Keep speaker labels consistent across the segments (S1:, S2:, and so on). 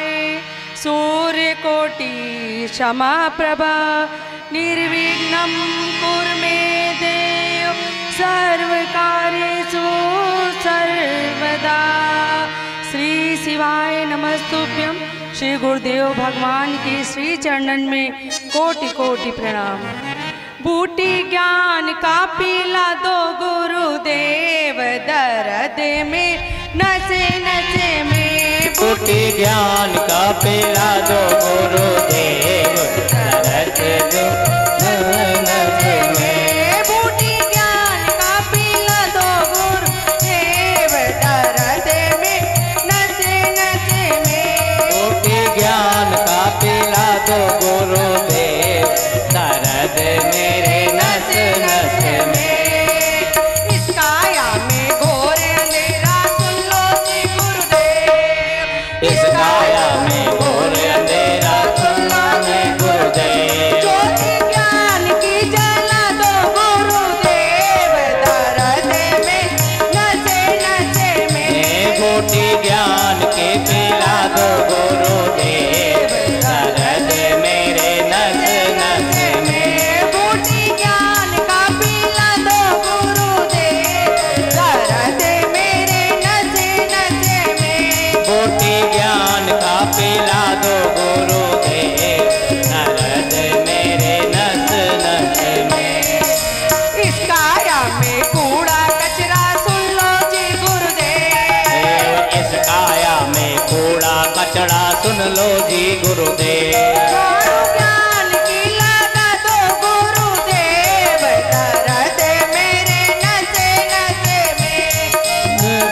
S1: ध्याये सूर्यकोटि समप्रभा निर्विघ्नं कुरु मे देव सर्वकार्येषु सर्वदा। श्री शिवाय नमस्तुभ्यं। श्री गुरुदेव भगवान के श्री चरणन में कोटि कोटि प्रणाम। बूटी ज्ञान का पीला दो गुरुदेव दर्द में नशे नशे में।
S2: बूटी ज्ञान का पीला दो गुरुदेव दर्द में नशे में।
S1: बूटी ज्ञान का पीला दो गुरुदेव दर्द में नशे नशे में।
S2: बूटी ज्ञान का पीला दो गुरुदेव दर्द मेरे नस नस में।
S1: इस काया में घोर अंधेरा सुन लो जी गुरुदेव।
S2: इस काया में घोर अंधेरा सुन लो जी गुरुदेव।
S1: ज्योति ज्ञान की जला दो गुरुदेव दर्द में नशे नशे में।
S2: बूटी ज्ञान के पीला दो गुरुदेव दर्द मेरे नस नस में।
S1: बूटी ज्ञान का पीला दो गुरुदेव दर्द मेरे नशे नशे में।
S2: बूटी ज्ञान का पीला दो गुरुदेव दर्द मेरे नस नस में।
S1: इस काया में कूड़ा कचरा सुन लो जी गुरुदेव।
S2: इस काया में कूड़ा कचड़ा सुन लो जी गुरुदेव।
S1: छोड़ो ज्ञान की लागा दो गुरुदेव दर्द मेरे नशे नशे में।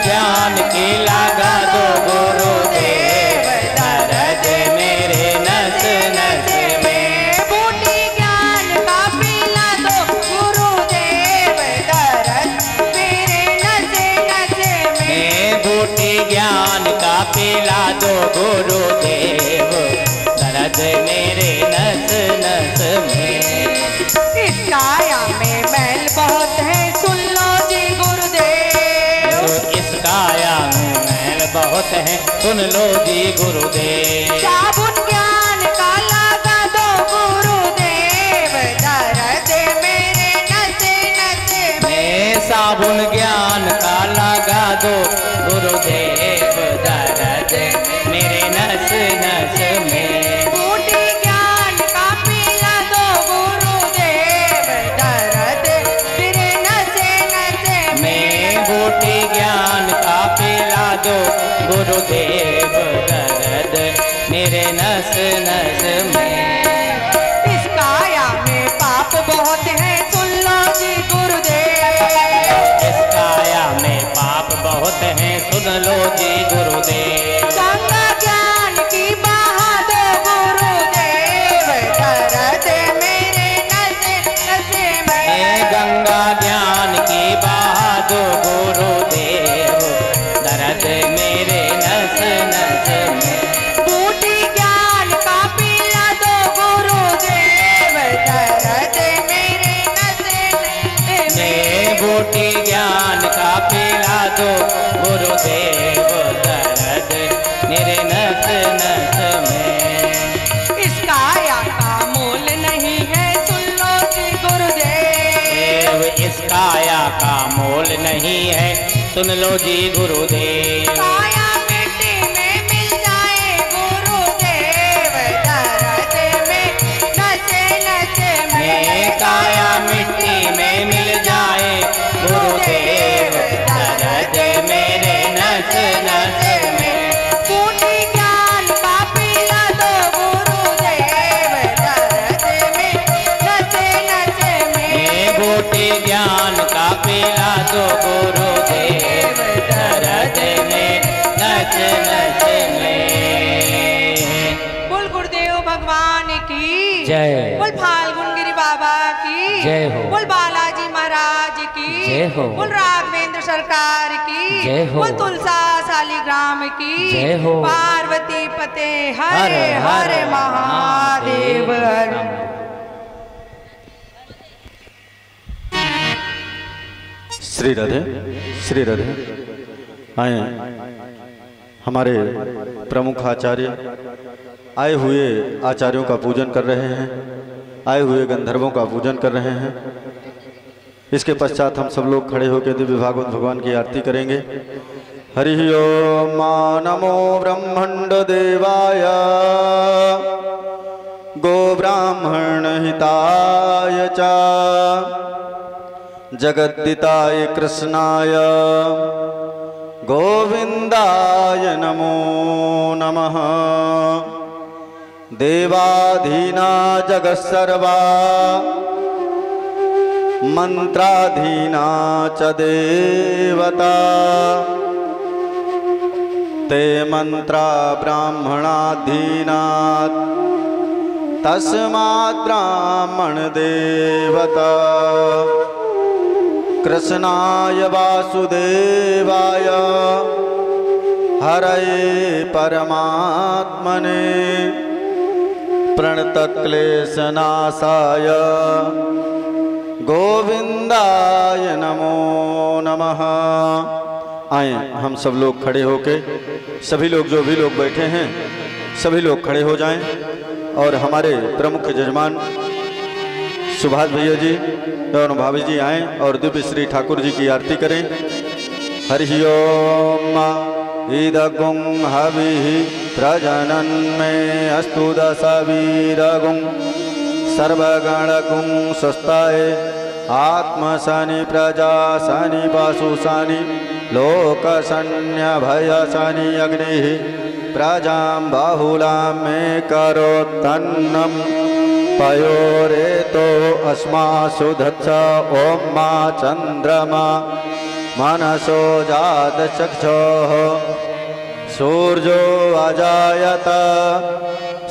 S2: ज्ञान की लागा दो गुरुदेव दर्द मेरे नस नस में।
S1: बूटी ज्ञान का पीला दो गुरुदेव दर्द मेरे नशे नशे में।
S2: बूटी ज्ञान का पीला दो गुरुदेव दर्द मेरे नस नस में।
S1: इस काया में मैल बहुत है सुन लो जी गुरुदेव।
S2: इस काया में मैल बहुत है सुन लो जी गुरुदेव।
S1: साबुन ज्ञान का लागा दो गुरुदेव दर्द मेरे नशे नशे में।
S2: साबुन ज्ञान का लगा दो गुरुदेव दर्द मेरे नस नस में।
S1: बूटी ज्ञान का पीला दो गुरुदेव दर्द मेरे नशे नशे में।
S2: बूटी ज्ञान का पीला दो गुरुदेव दर्द मेरे नस नस में।
S1: इस काया में पाप बहुत है सुन लो जी गुरुदेव।
S2: इस काया में पाप बहुत है सुन लो जी गुरुदेव।
S1: गंगा ज्ञान की बहा दो गुरुदेव दर्द मेरे नशे नशे में।
S2: गंगा ज्ञान की बहा दो गुरुदेव दर्द मेरे नस नस में।
S1: बूटी ज्ञान का पीला दो गुरुदेव दर्द मेरे नशे नशे में।
S2: बूटी ज्ञान का पीला दो गुरुदेव दर्द मेरे नस नस में।
S1: इस काया का मोल नहीं है सुन लो जी गुरुदेव।
S2: इस काया का मोल नहीं है सुन लो जी गुरुदेव।
S1: काया मिट्टी में मिल जाए गुरुदेव दर्द में नशे नशे में।
S2: काया मिट्टी में मिल जाए गुरुदेव दर्द मेरे नस नस में।
S1: बूटी ज्ञान का पीला दो गुरुदेव दर्द में नशे नशे में।
S2: बूटी ज्ञान का पीला दो गुरुदेव दर्द में नच नच में।
S1: बोल गुरुदेव भगवान की
S2: जय।
S1: बोल फाल्गुन गिरी बाबा की
S2: जय हो।
S1: बोल बालाजी महाराज की
S2: जय हो।
S1: बोल राघवेंद्र सरकार की
S2: जय हो।
S1: बोल तुलसा शालिग्राम की
S2: जय हो।
S1: पार्वती पते हरे हरे महादेव हर।
S3: श्री राधे आए। हमारे प्रमुख आचार्य आए हुए आचार्यों का पूजन कर रहे हैं, आए हुए गंधर्वों का पूजन कर रहे हैं। इसके पश्चात हम सब लोग खड़े होकर दिव्य भागवत भगवान की आरती करेंगे। हरि ओम नमो ब्रह्मंड देवाय गो ब्राह्मण हिताय च जगद्दिताय कृष्णाय गोविंदाय नमो नमः। देवाधीना जगत्सर्वा मंत्राधीना च देवता ते मंत्रा ब्राह्मणाधीना तस्मात् ब्राह्मण देवता। कृष्णाय वासुदेवाय हरये परमात्मने प्रणतक्लेशनाशाय गोविंदाय नमो नमः। आए हम सब लोग खड़े होके, सभी लोग जो भी लोग बैठे हैं सभी लोग खड़े हो जाएं और हमारे प्रमुख जजमान सुभाष भैया जी और भाभी जी आएँ और दिव्य श्री ठाकुर जी की आरती करें। हरि ओम इदगुं हविः प्रजनन में अस्तु दशवीरगुं सर्वगणगुं स्वस्ताय आत्मशनि प्रजाशनि पशुशनि लोकशन्यभयशनि अग्निः प्रजां बाहुलां मे करोत्तन्नं पयोरेतो अस्मासु धत्स ओम मा चंद्रमा मनसो जातचक्षुः सूर्यो अजायत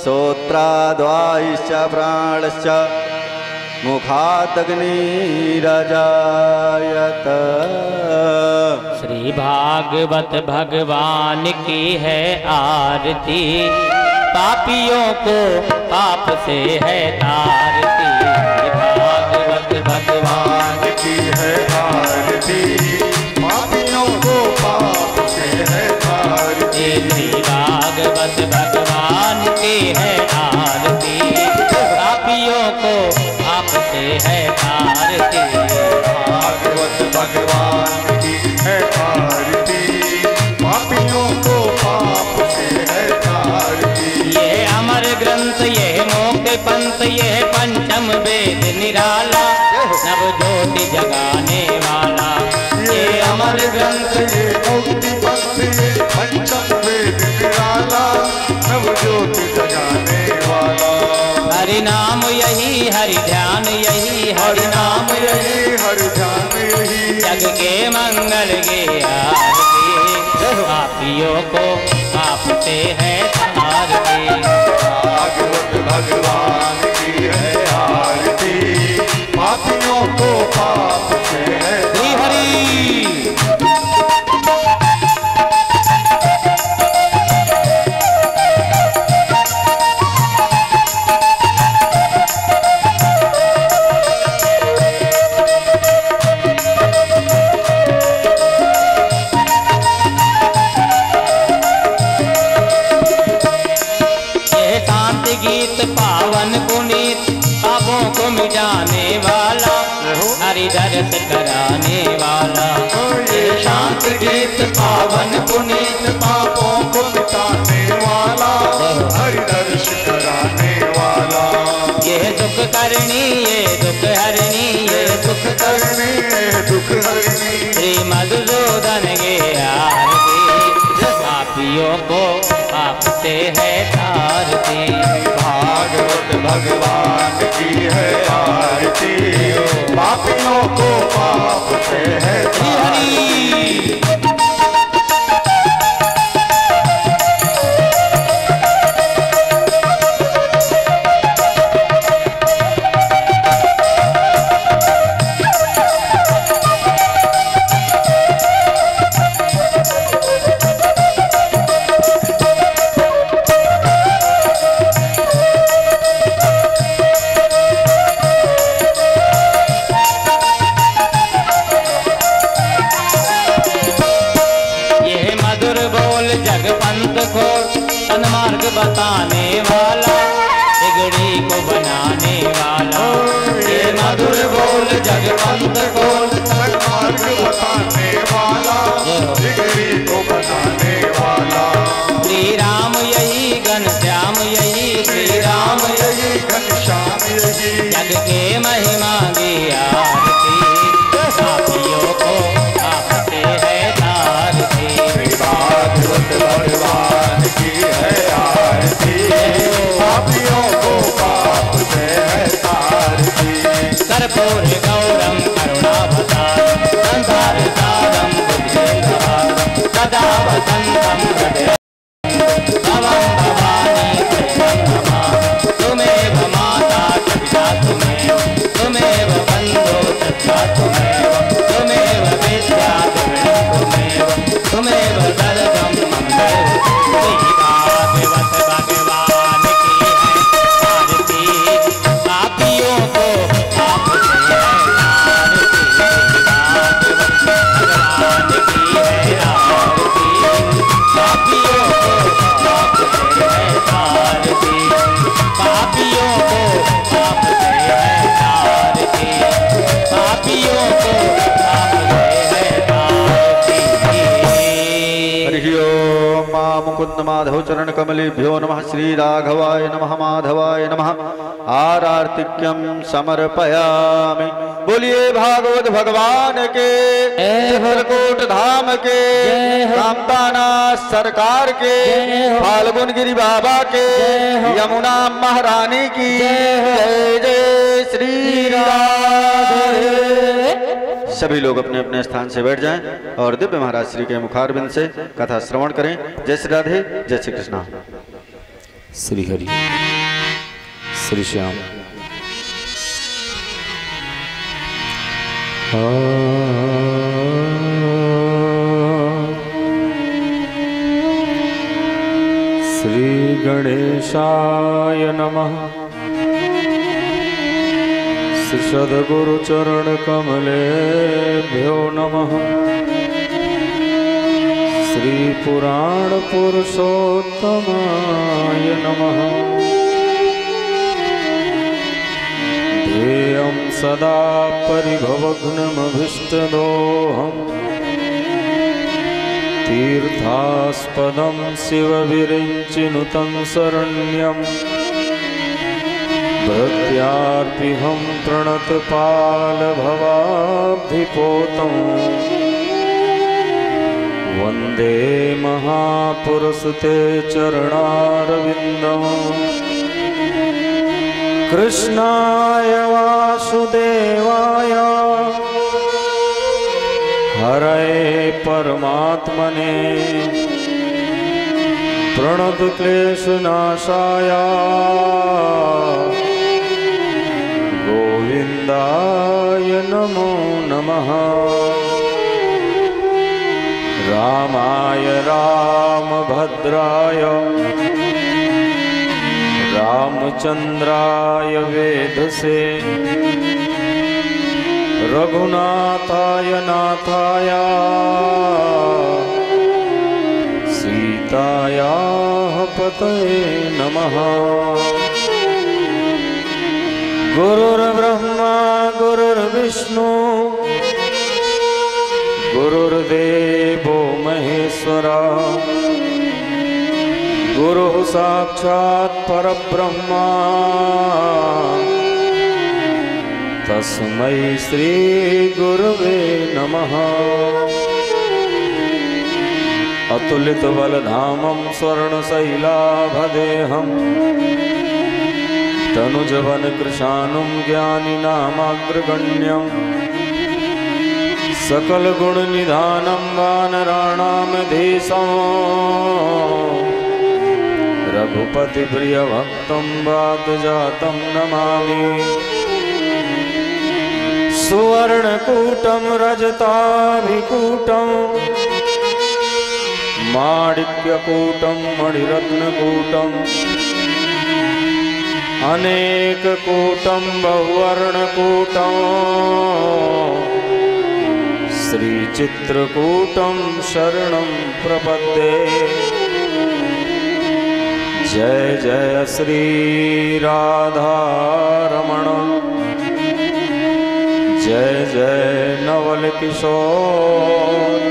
S3: श्रोत्राद्वायुश्च प्राणश्च मुखादग्निरजायत।
S2: श्री भागवत भगवान की है आरती, पापियों को पाप से है तारती। भागवत भगवान
S4: की है आरती, पापियों को पाप से है तारती।
S2: श्री भागवत भगवान की है आरती, पापियों को पाप से है तारती।
S4: भागवत भगवान की है आरती, पापियों को पाप से है तारती।
S2: ये अमर ग्रंथ ये मोक्ष पंथ ये पंचम वेद निराला, नव ज्योति जगाने वाला। ये अमर ग्रंथ
S4: ये मुक्ति पंथ ये पंचम वेद निराला, नव ज्योति जगाने वाला।
S2: हरि नाम यही हरि ध्यान यही, हरि नाम यही
S4: हरि ध्यान यही,
S2: जग के मंगल के आरती। पापियों को पाप से है तारती।
S4: भागवत भगवान की है आरती, पापियों को पाप से है
S2: श्री हरि। पावन पुनीत पापों को मिटाने वाला, हरि दर्श कराने वाला।
S4: ये शांत गीत पावन पुनीत पापों को मिटाने वाला, हरि दर्श कराने वाला।
S2: ये दुख करनी ये दुख हरनी ये दुख
S4: करनी ये दुख हरनी,
S2: श्री मधुसूदन के आरती। पापियों को पाप से है तारती।
S4: भागवत भगवान की है आरती, पापियों को पाप से है तारती।
S2: बताने वाला, बिगड़ी को बनाने वाला, ये मधुर बोल जगवंत बोल,
S4: सन्मार्ग बताने वाला, बिगड़ी को बनाने वाला।
S2: श्री राम यही घनश्याम यही, श्री राम
S4: यही घनश्याम यही,
S2: जग के महिमा की आरती, पापियों को आपसे है तारती।
S4: भागवत भगवान की है आरती, पापियों को पाप से है तारती।
S2: कर्पूर गौरम करुणावतारम, संसार सारम बुद्धिर्भवम्, सदा वसन्तं हृदय भवं भवानी कृष्णं नमामि। तुमेव माता च पिता तुमेव, तुमेव बन्धो सखा तुमेव, तुमेव विद्या द्रविणं तुमेव, तुमेव सर्वं मम देव। श्री भागवत भगवान की है आरती, पापियों को आपसे है तारती। भागवत भगवान की है आरती, पापियों को आपसे है तारती, पापियों को आपसे है तारती, पापियों को आपसे है तारती।
S3: हरि ओम मां मुकुंद माधव चरण कमलेभ्यो नमः। श्री राघवाय नमः माधवाय नमः। आरार्तिक्यम समर्पयामि। बोलिए भागवत भगवान के, चित्रकूट धाम के, कामताना सरकार के, फाल्गुन गिरी बाबा के, यमुना महारानी की जय जय श्री राधे। सभी लोग अपने अपने स्थान से बैठ जाएं और दिव्य महाराज श्री के मुखारबिंद से कथा श्रवण करें। जय श्री राधे, जय श्री कृष्णा।
S5: श्री हरि श्री श्याम। श्री गणेशाय नमः। श्री सद्गुरु चरण कमलेभ्यो नमः। श्री पुराण पुरुषोत्तमाय नमः। ध्येयं सदा परिभवघ्नमभीष्टदोहम्, तीर्थास्पदं शिवविरिञ्चिनुतं शरण्यम्, भृत्यार्पिहं प्रणतपालभवाब्धिपोतं, वन्दे महापुरुषते चरणारविन्दम्। कृष्णाय वासुदेवाय हरये परमात्मने, प्रणतक्लेशनाशाय गोविन्दाय नमो नमः। रामाय रामभद्राय रामचन्द्राय वेधसे, रघुनाथाय नाथाय सीतायाः पतये नमः। गुरुर्ब्रह्मा गुरुर्विष्णु गुरुर्देवो महेश्वरा, गुरुः साक्षात् परब्रह्मा, तस्मै श्री गुरवे नमः। अतुलित बलधामं स्वर्णशैलाभदेहम्, तनुजवन कृशानुं ज्ञानिनामाग्रगण्यम्, सकल गुण निधानं वानराणां धीशम्, रघुपति प्रिय भक्तं वातजातं नमामि। सुवर्णकूटं रजताभिकूटं, माणिक्यकूटं मणिरत्नकूटं, अनेककूटं बहुवर्णकूटं, श्रीचित्रकूटं शरणं प्रपद्ये। जय जय श्री राधा रमण, जय जय नवल किशोर,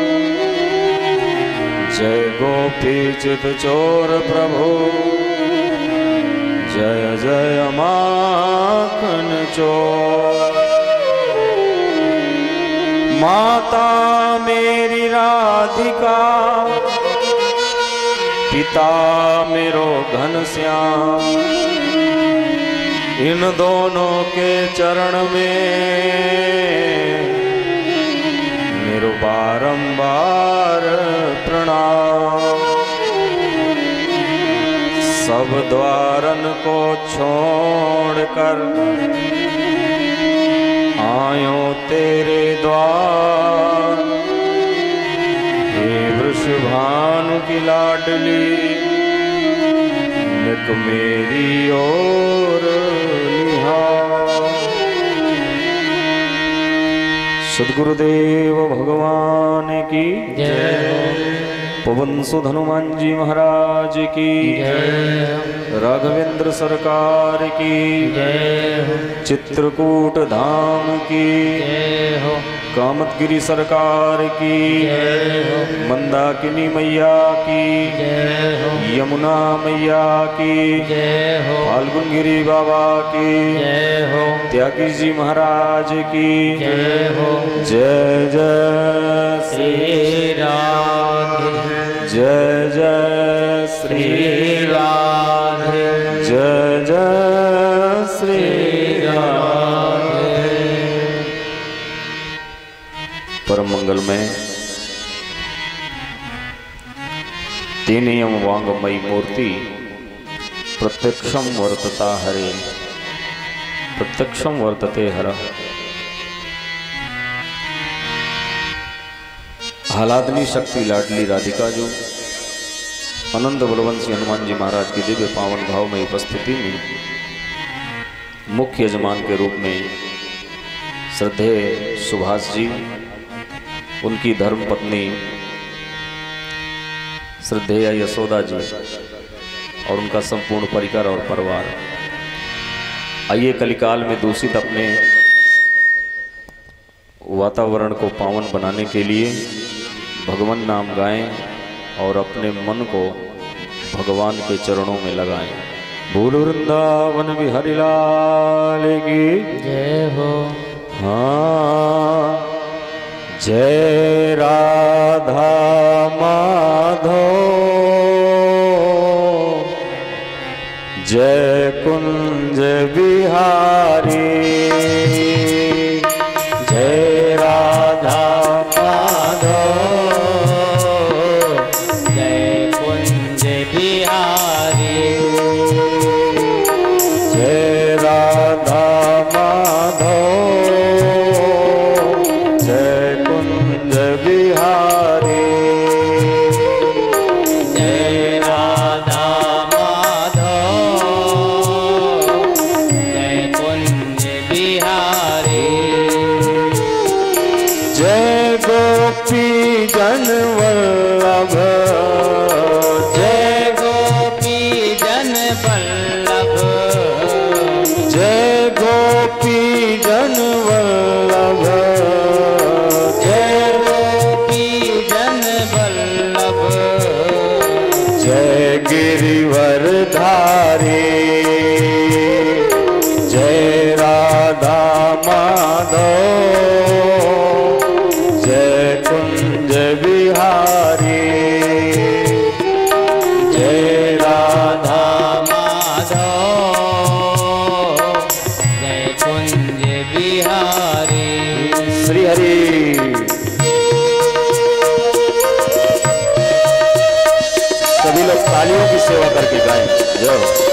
S5: जय गोपी चित चोर प्रभु, जय जय माखन चोर। माता मेरी राधिका, पिता मेरो घनश्याम, इन दोनों के चरण में मेरो बारंबार प्रणाम। सब द्वारन को छोड़कर आयो तेरे द्वार, हे वृषभानु की लाडली, निक मेरी ओर निहार। सद्गुरुदेव भगवान की जय, पवन सुत हनुमान जी महाराज की जय, राघवेंद्र सरकार की जय, चित्रकूट धाम की जय हो, कामतगिरी सरकार की जय हो, मंदाकिनी मैया की जय हो, यमुना मैया की जय हो, फाल्गुनगिरी बाबा की जय हो, त्यागी जी महाराज की जय हो। जय जय श्री राधे, जय जय श्री राधे, जय जय श्री राधे। परम मंगल में तीनियम वांगमयी मूर्ति प्रत्यक्षम वर्तता हरे, प्रत्यक्षम वर्तते हर। आह्लादनी शक्ति लाडली राधिका जो आनंद बलवंशी हनुमान जी महाराज की दिव्य पावन भाव में उपस्थिति में मुख्य यजमान के रूप में श्रद्धेय सुभाष जी, उनकी धर्म पत्नी श्रद्धेय यशोदा जी और उनका संपूर्ण परिवार और परिवार आइए कलिकाल में दूषित अपने वातावरण को पावन बनाने के लिए भगवान नाम गाएं और अपने मन को भगवान के चरणों में लगाएं। भूल वृंदावन बिहारी लाल की जय हो। हाँ, जय राधा माधव, जय कुंज बिहारी, जय राधा माधव, जय कुंज बिहारी, जय राधा माधव, जय कुंज बिहारी, जय राधा गोपी जन वल्लभ, जय गोपी जन वल्लभ, जय गोपी जन वल्लभ, जय गोपी जन वल्लभ, जय गिरिवर धारी, जय राधा माधव, बिहारी, जय राधा माधव, जय कुंज बिहारी। श्री हरि। सभी लोग तालियों की सेवा करके गाएं। जय हो।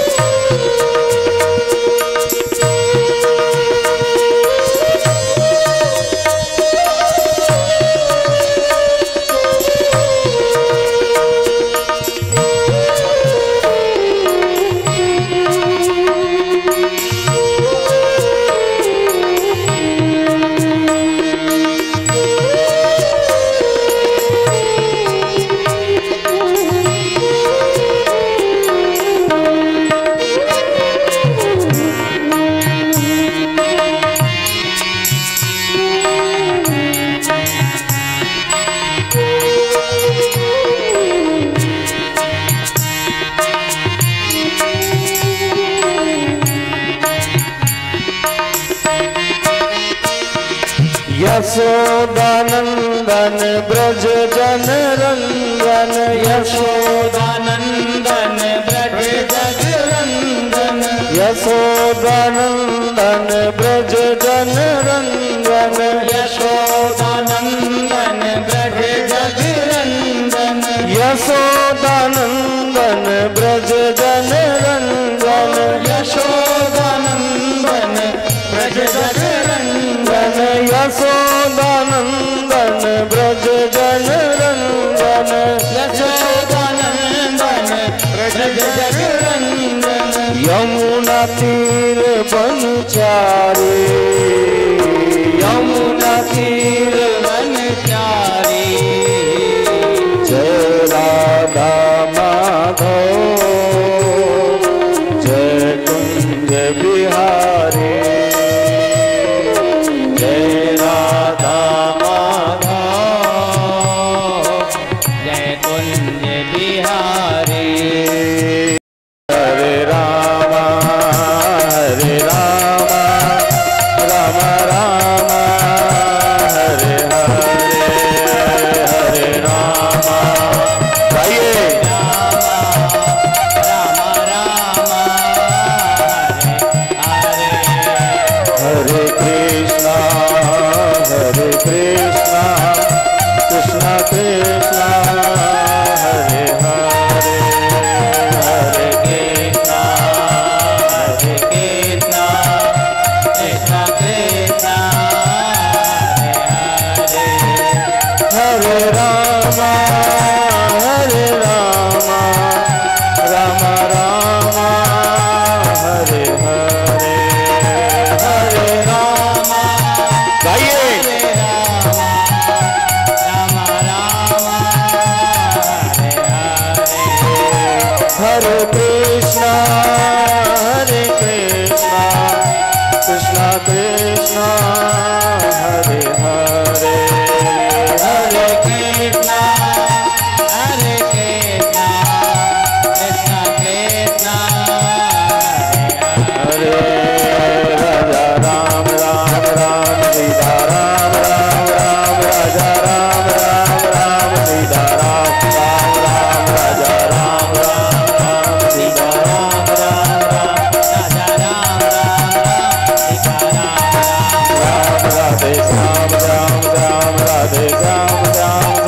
S3: यशोदानंदन ब्रज जन रंजन
S2: यशोदानंदन ब्रज जग रंजन
S3: यशोदानंदन ब्रज जन रंजन
S2: यशोदानंदन ब्रज जग रंजन
S3: यशोदानंदन ब्रज जन रंजन
S2: यशोदानंदन ब्रज जग रंजन
S3: यशोदानंदन ब्रज जन रंजन
S2: यशोदानंदन ब्रज जग रंजन
S3: यमुना तीर बनचारी
S2: यमुना तीर वनचारी
S3: जय राधा माधव जय कुंज बिहारी जय राधा माधव
S2: जय कुंज बिहारी
S3: हरे राम राम राम हरे हरे हरे राम गाइए
S2: राम राम हरे हरे
S3: हरे कृष्णा कृष्णा कृष्णा हरे हरे हरे
S2: कृष्णा कृष्णा कृष्णा कृष्णा हरे हरे
S3: हरे राम राम राम हरे हरे हरे राम गाइए
S2: राम राम
S3: हरे कृष्णा कृष्णा कृष्णा हरे हरे हरे
S2: कृष्णा कृष्णा कृष्णा कृष्णा
S3: हरे राजा राम सीता राम राजा राम सीता राम राजा राम सीता राम
S2: राजा राम सीता राम
S3: राधे श्याम राधे श्याम राधे श्याम राधे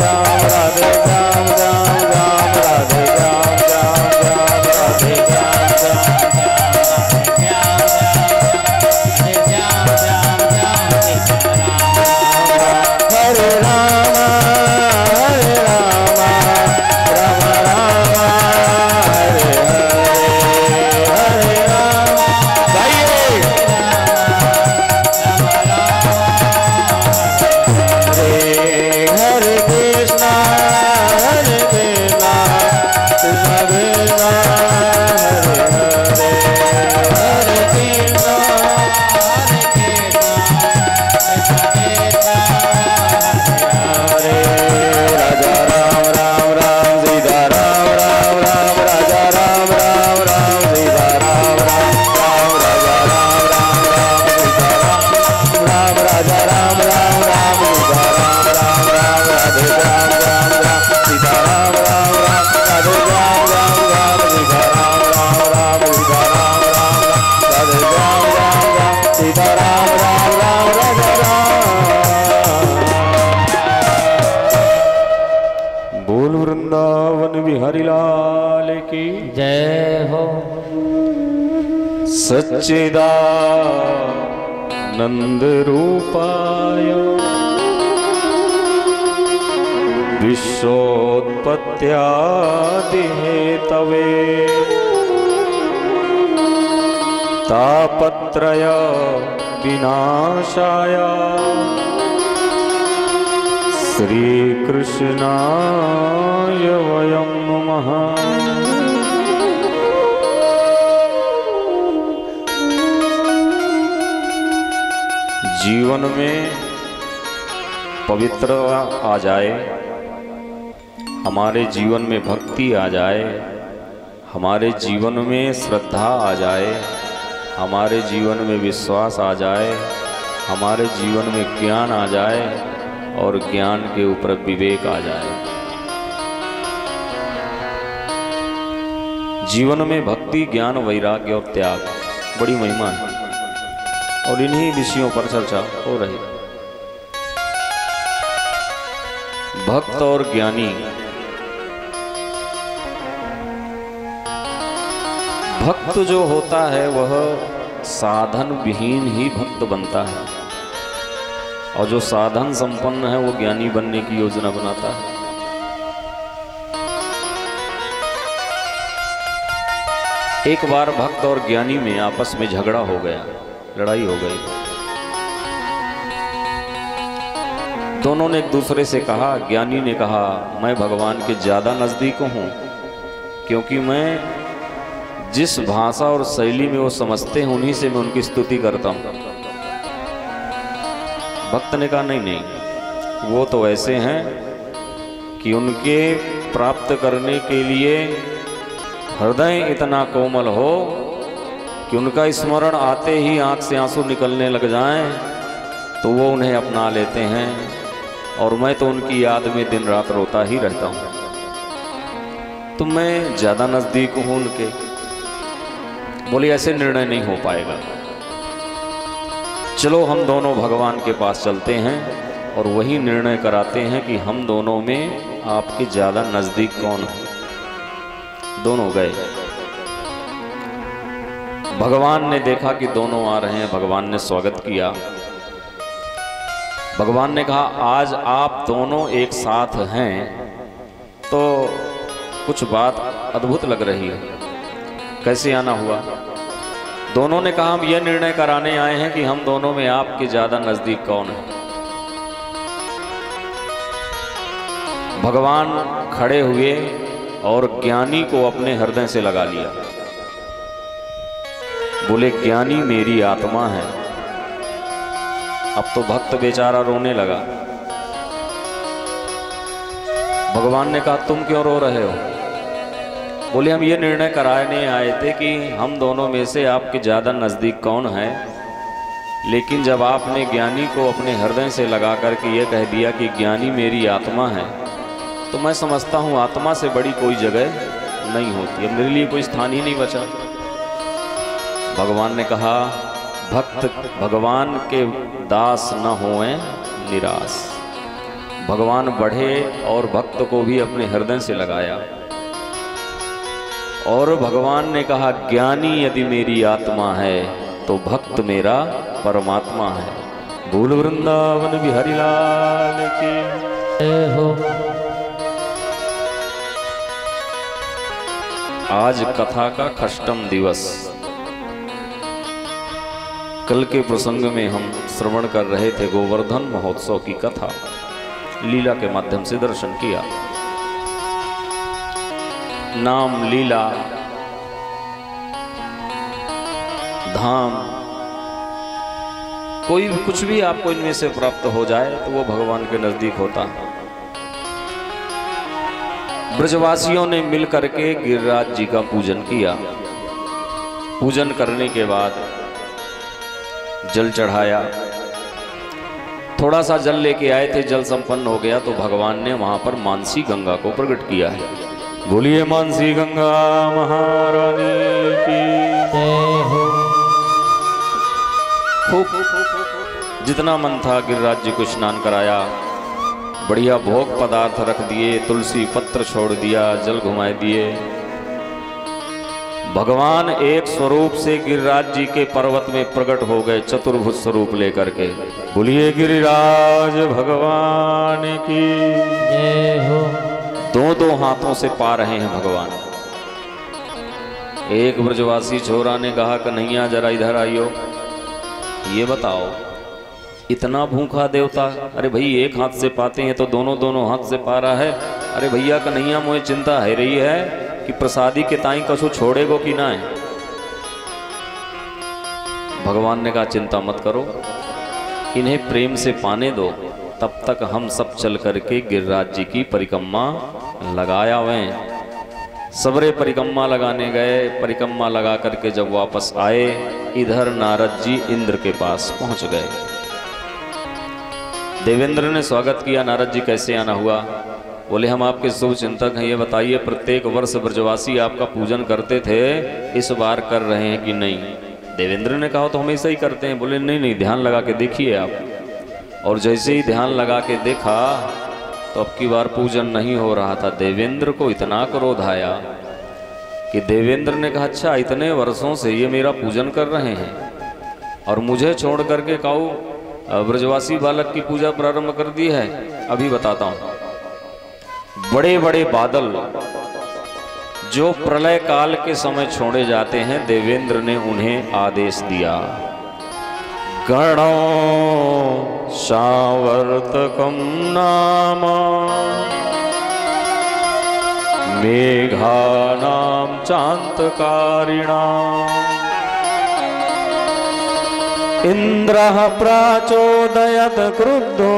S3: श्याम राधे हरे राम राम राम हरे हरे राम गाइए हरे कृष्णा कृष्णा कृष्णा हरे हरे हरे कृष्णा हरे राजा राम सीता राम राजा राम सीता राम राजा राम सीता राम राजा राम सीता राम राधे राम सीता राम राधे राम सीता राम सीता राम राधे राम सीता राम राजा राम बोल वृंदावन बिहारी लाल की
S2: जय हो
S3: सच्चिदानंद रूपाय विश्वोत्पत्त्यादिहेतवे तापत्रय विनाशाय श्रीकृष्णाय वयं नमः। जीवन में पवित्र आ जाए, हमारे जीवन में भक्ति आ जाए, हमारे जीवन में श्रद्धा आ जाए, हमारे जीवन में विश्वास आ जाए,
S5: हमारे जीवन में ज्ञान आ जाए और ज्ञान के ऊपर विवेक आ जाए। जीवन में भक्ति, ज्ञान, वैराग्य और त्याग बड़ी महिमा है और इन्हीं विषयों पर चर्चा हो रही। भक्त और ज्ञानी, भक्त जो होता है वह साधन विहीन ही भक्त बनता है और जो साधन संपन्न है वो ज्ञानी बनने की योजना बनाता है। एक बार भक्त और ज्ञानी में आपस में झगड़ा हो गया, लड़ाई हो गई। दोनों ने एक दूसरे से कहा, ज्ञानी ने कहा मैं भगवान के ज्यादा नजदीक हूं क्योंकि मैं जिस भाषा और शैली में वो समझते हैं उन्हीं से मैं उनकी स्तुति करता हूं। भक्त ने कहा नहीं नहीं, वो तो ऐसे हैं कि उनके प्राप्त करने के लिए हृदय इतना कोमल हो कि उनका स्मरण आते ही आंख से आंसू निकलने लग जाएं तो वो उन्हें अपना लेते हैं और मैं तो उनकी याद में दिन रात रोता ही रहता हूं। तो मैं ज़्यादा नज़दीक हूं उनके। बोले ऐसे निर्णय नहीं हो पाएगा, चलो हम दोनों भगवान के पास चलते हैं और वही निर्णय कराते हैं कि हम दोनों में आपके ज़्यादा नज़दीक कौन है। दोनों गए। भगवान ने देखा कि दोनों आ रहे हैं, भगवान ने स्वागत किया। भगवान ने कहा आज आप दोनों एक साथ हैं तो कुछ बात अद्भुत लग रही है, कैसे आना हुआ? दोनों ने कहा हम यह निर्णय कराने आए हैं कि हम दोनों में आपके ज्यादा नजदीक कौन है। भगवान खड़े हुए और ज्ञानी को अपने हृदय से लगा लिया। बोले ज्ञानी मेरी आत्मा है। अब तो भक्त बेचारा रोने लगा। भगवान ने कहा तुम क्यों रो रहे हो? बोले हम ये निर्णय कराने आए थे कि हम दोनों में से आपके ज़्यादा नज़दीक कौन है, लेकिन जब आपने ज्ञानी को अपने हृदय से लगा करके ये कह दिया कि ज्ञानी मेरी आत्मा है, तो मैं समझता हूँ आत्मा से बड़ी कोई जगह नहीं होती, अब मेरे लिए कोई स्थान ही नहीं बचा। भगवान ने कहा भक्त भगवान के दास न होएं निराश। भगवान बढ़े और भक्त को भी अपने हृदय से लगाया और भगवान ने कहा ज्ञानी यदि मेरी आत्मा है तो भक्त मेरा परमात्मा है। भूल वृंदावन बिहारी लाल की जय हो। आज कथा का षष्ठम दिवस। कल के प्रसंग में हम श्रवण कर रहे थे गोवर्धन महोत्सव की कथा, लीला के माध्यम से दर्शन किया। नाम, लीला, धाम, कोई कुछ भी आपको इनमें से प्राप्त हो जाए तो वो भगवान के नजदीक होता है। ब्रजवासियों ने मिल करके गिरिराज जी का पूजन किया। पूजन करने के बाद जल चढ़ाया। थोड़ा सा जल लेके आए थे, जल संपन्न हो गया तो भगवान ने वहां पर मानसी गंगा को प्रकट किया है। बोलिए मानसी गंगा महारानी की जय हो। खूब जितना मन था गिरिराज जी को स्नान कराया, बढ़िया भोग पदार्थ रख दिए, तुलसी पत्र छोड़ दिया, जल घुमाए दिए। भगवान एक स्वरूप से गिरिराज जी के पर्वत में प्रकट हो गए, चतुर्भुज स्वरूप लेकर के। बोलिए गिरिराज भगवान की जय हो। दो हाथों से पा रहे हैं भगवान। एक ब्रजवासी छोरा ने कहा कन्हैया जरा इधर आइयो, ये बताओ इतना भूखा देवता, अरे भाई एक हाथ से पाते हैं तो दोनों हाथ से पा रहा है। अरे भैया कन्हैया मुझे चिंता है रही है कि प्रसादी के ताई कछु छोड़ेगो कि ना है। भगवान ने कहा चिंता मत करो, इन्हें प्रेम से पाने दो, तब तक हम सब चल करके गिरिराज जी की परिक्रमा लगाया हुए। सबरे परिक्रमा लगाने गए। परिक्रमा लगा करके जब वापस आए, इधर नारद जी इंद्र के पास पहुंच गए। देवेंद्र ने स्वागत किया, नारद जी कैसे आना हुआ? बोले हम आपके शुभ चिंतक हैं, ये बताइए प्रत्येक वर्ष ब्रजवासी आपका पूजन करते थे, इस बार कर रहे हैं कि नहीं? देवेंद्र ने कहा तो हमेशा ही करते हैं। बोले नहीं नहीं, ध्यान लगा के देखिए आप। और जैसे ही ध्यान लगा के देखा तो अब की बार पूजन नहीं हो रहा था। देवेंद्र को इतना क्रोध आया कि देवेंद्र ने कहा अच्छा इतने वर्षों से ये मेरा पूजन कर रहे हैं और मुझे छोड़ करके काऊ ब्रजवासी बालक की पूजा प्रारंभ कर दी है। अभी बताता हूँ। बड़े बड़े बादल जो प्रलय काल के समय छोड़े जाते हैं, देवेंद्र ने उन्हें आदेश दिया, गणो सावर्तकम नाम मेघानां चान्तकारिणाम् इंद्रः प्राचोदयत क्रुद्धो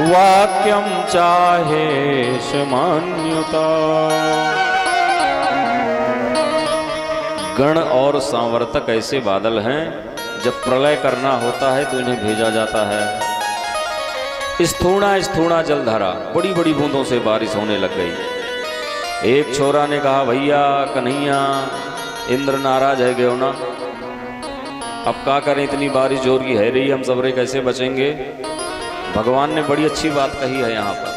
S5: वाक्यम चाहेश मान्युता। गण और सांवर्तक ऐसे बादल हैं, जब प्रलय करना होता है तो इन्हें भेजा जाता है। स्थूणा स्थूणा जलधारा, बड़ी बड़ी बूंदों से बारिश होने लग गई। एक छोरा ने कहा भैया कन्हैया इंद्र नाराज है गयो ना, अब क्या करें, इतनी बारिश जोर की है रही, हम सबरे कैसे बचेंगे? भगवान ने बड़ी अच्छी बात कही है यहाँ पर।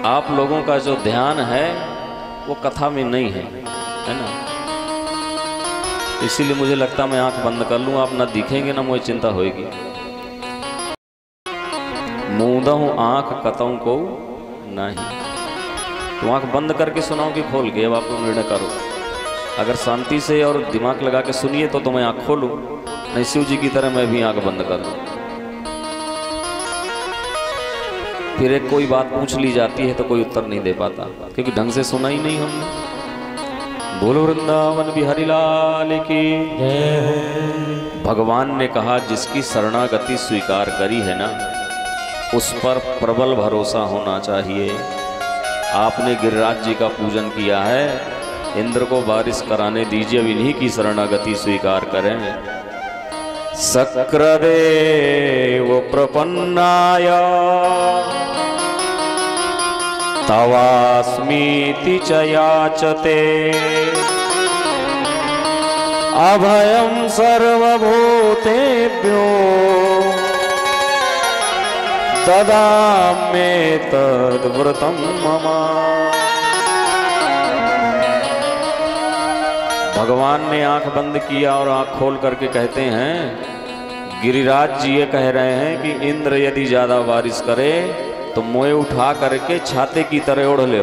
S5: आप लोगों का जो ध्यान है वो कथा में नहीं है, है ना? इसीलिए मुझे लगता मैं आंख बंद कर लूँ, आप ना दिखेंगे ना मुझे चिंता होगी। मूंदहूँ आंख कतऊ को नहीं, तो आंख बंद करके सुनाओ कि खोल के, अब आप निर्णय करो। अगर शांति से और दिमाग लगा के सुनिए तो मैं आंख खोलूँ, नहीं शिव जी की तरह मैं भी आंख बंद कर लूँ। फिर एक कोई बात पूछ ली जाती है तो कोई उत्तर नहीं दे पाता, क्योंकि ढंग से सुना ही नहीं हमने। बोलो वृंदावन बिहारी लाल की जय हो। भगवान ने कहा जिसकी शरणागति स्वीकार करी है ना, उस पर प्रबल भरोसा होना चाहिए। आपने गिरिराज जी का पूजन किया है, इंद्र को बारिश कराने दीजिए, अब इन्हीं की शरणागति स्वीकार करें। शक्रदेव प्रपन्नाय तवास्मीति च याचते अभयं सर्वभूतेभ्यो ददाम्ये तद्व्रतं मम। भगवान ने आंख बंद किया और आंख खोल करके कहते हैं, गिरिराज जी ये कह रहे हैं कि इंद्र यदि ज्यादा बारिश करे तो मोए उठा करके छाते की तरह ओढ़ ले।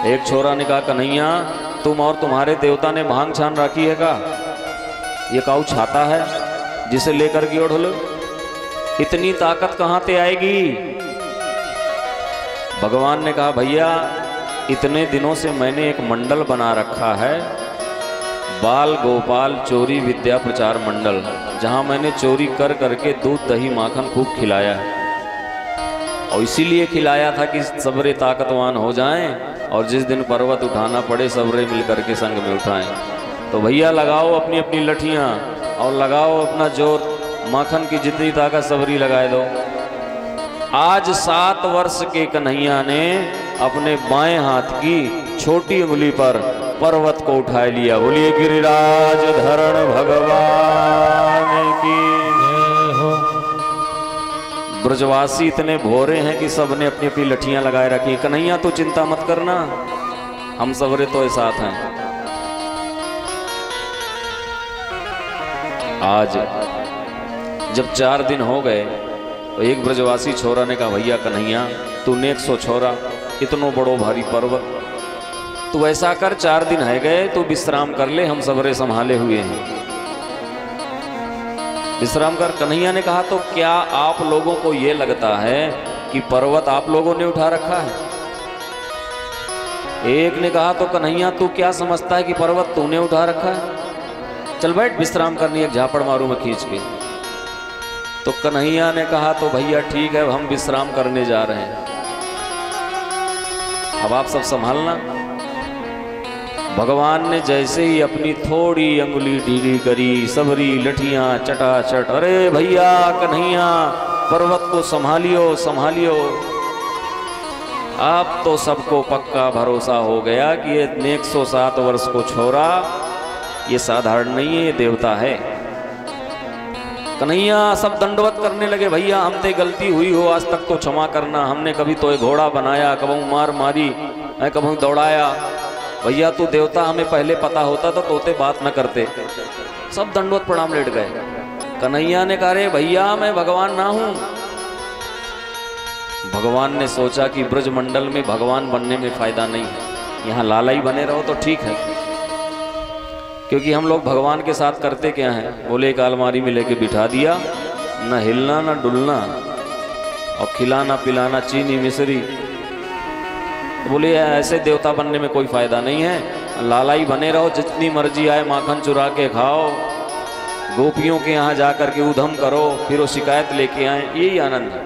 S5: एक छोरा ने कहा कन्हैया तुम और तुम्हारे देवता ने भांग छान रखी है का? ये काऊ छाता है जिसे लेकर के ओढ़ लो, इतनी ताकत कहां से आएगी? भगवान ने कहा भैया इतने दिनों से मैंने एक मंडल बना रखा है, बाल गोपाल चोरी विद्या प्रचार मंडल, जहां मैंने चोरी कर करके दूध दही माखन खूब खिलाया है। और इसीलिए खिलाया था कि सबरे ताकतवान हो जाएं और जिस दिन पर्वत उठाना पड़े सबरे मिलकर के संग में उठाएं। तो भैया लगाओ अपनी अपनी लठियां और लगाओ अपना जोर, माखन की जितनी ताकत सबरी लगाए दो। आज 7 वर्ष के कन्हैया ने अपने बाएं हाथ की छोटी उंगली पर पर्वत को उठा लिया। बोलिए गिरिराज धरण भगवान की जय हो। ब्रजवासी इतने भोरे हैं कि सबने अपनी अपनी लठियां लगाए रखी। कन्हैया तो चिंता मत करना, हम सबरे तो साथ हैं। आज जब 4 दिन हो गए तो एक ब्रजवासी छोरा ने कहा भैया कन्हैया तू नेक सो छोरा, इतनो बड़ो भारी पर्वत, तू ऐसा कर 4 दिन है गए तो विश्राम कर ले, हम सबरे संभाले हुए हैं, विश्राम कर। कन्हैया ने कहा तो क्या आप लोगों को यह लगता है कि पर्वत आप लोगों ने उठा रखा है? एक ने कहा तो कन्हैया तू क्या समझता है कि पर्वत तूने उठा रखा है? चल बैठ विश्राम करनी, एक झापड़ मारू मैं खींच के। तो कन्हैया ने कहा तो भैया ठीक है, हम विश्राम करने जा रहे हैं, अब आप सब संभालना। भगवान ने जैसे ही अपनी थोड़ी अंगुली ढीली करी, सबरी लठियां चटाचट, अरे भैया कन्हैया पर्वत को संभालियो संभालियो। अब तो सबको पक्का भरोसा हो गया कि ये 107 वर्ष को छोरा ये साधारण नहीं है, ये देवता है। कन्हैया सब दंडवत करने लगे, भैया हमसे गलती हुई हो आज तक तो क्षमा करना, हमने कभी तो घोड़ा बनाया, कभी मार मारी, कभी दौड़ाया, भैया तू देवता हमें पहले पता होता तो तोते बात न करते। सब दंडवत प्रणाम लेट गए। कन्हैया ने कहा रे भैया मैं भगवान ना हूं। भगवान ने सोचा कि ब्रजमंडल में भगवान बनने में फायदा नहीं है, यहाँ लाला ही बने रहो तो ठीक है, क्योंकि हम लोग भगवान के साथ करते क्या हैं, बोले एक अलमारी में लेके बिठा दिया, न हिलना न डुलना और खिलाना पिलाना चीनी मिश्री। तो बोले ऐसे देवता बनने में कोई फायदा नहीं है, लाला ही बने रहो, जितनी मर्जी आए माखन चुरा के खाओ, गोपियों के यहाँ जा कर के उधम करो, फिर वो शिकायत लेके आए, यही आनंद है।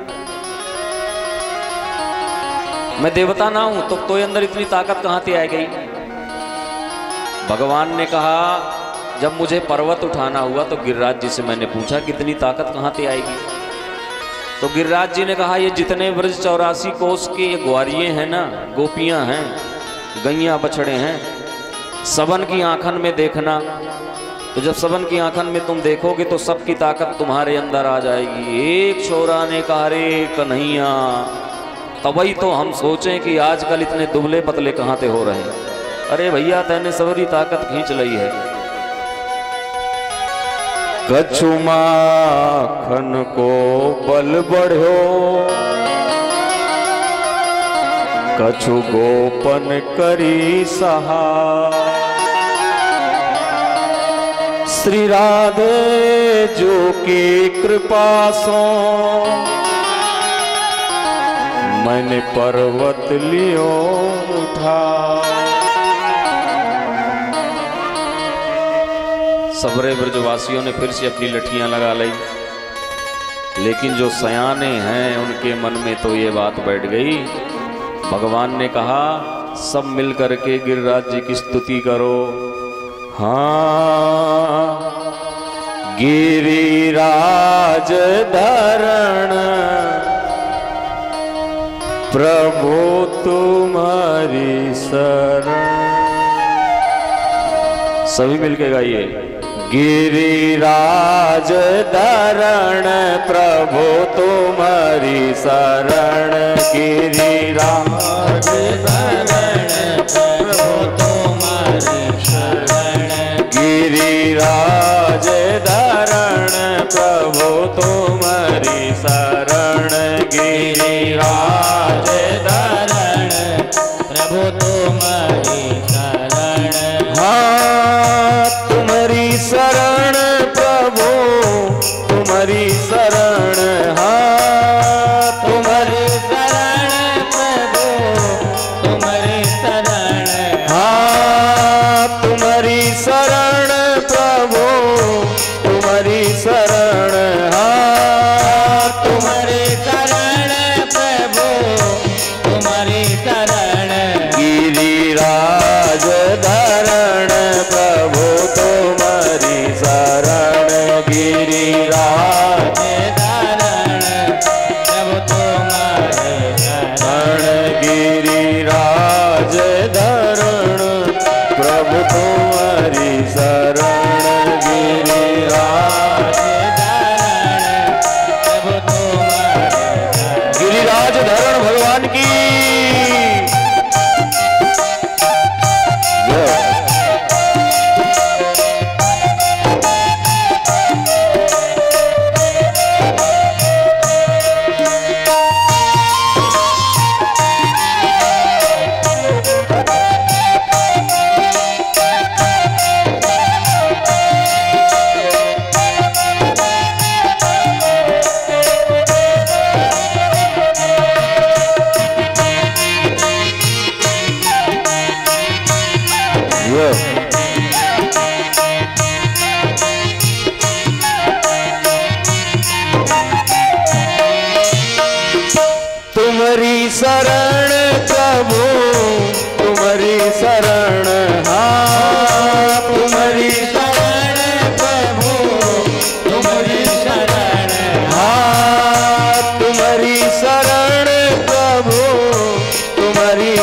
S5: मैं देवता ना हूं तो तोय अंदर इतनी ताकत कहाँ से आ गई। भगवान ने कहा जब मुझे पर्वत उठाना हुआ तो गिरिराज जी से मैंने पूछा कितनी ताकत कहाँ से आएगी, तो गिरिराज जी ने कहा ये जितने ब्रज 84 कोस के ये ग्वारिये हैं ना, गोपियां हैं, गैया बछड़े हैं, सबन की आंखन में देखना, तो जब सबन की आंखन में तुम देखोगे तो सबकी ताकत तुम्हारे अंदर आ जाएगी। एक छोरा ने कहा रे कन्हैया तभी तो हम सोचें कि आजकल इतने दुबले पतले कहाँ से हो रहे हैं, अरे भैया तैने सबरी ताकत खींच ली है।
S3: कछु माखन को बल बढ़ो, कछु गोपन करी सहा, श्री राधे जो की कृपा सो मैंने पर्वत लियो उठा।
S5: सबरे ब्रजवासियों ने फिर से अपनी लठियां लगा ली, लेकिन जो सयाने हैं उनके मन में तो ये बात बैठ गई। भगवान ने कहा सब मिल करके गिरिराज जी की स्तुति करो।
S3: हाँ गिरिराज धरण प्रभु तुम्हारी शरण।
S5: सभी मिलके गाइए।
S3: गिरिराज धरण प्रभु तुम्हारी शरण, गिरिराज धरण प्रभु तुम्हारी शरण, गिरिराज धरण प्रभु तुम्हारी शरण, गिरिराज धरण प्रभु तुम्हारी शरण। हाँ तुम्हारी शरण प्रभु तुम्हारी शरण, हाँ तुम्हारी शरण प्रभु तुम्हारी शरण, हाँ तुम्हारी शरण प्रभु तुम्हारी शरण, हाँ तुम्हारी शरण प्रभु तुम्हारी शरण। गिरिराज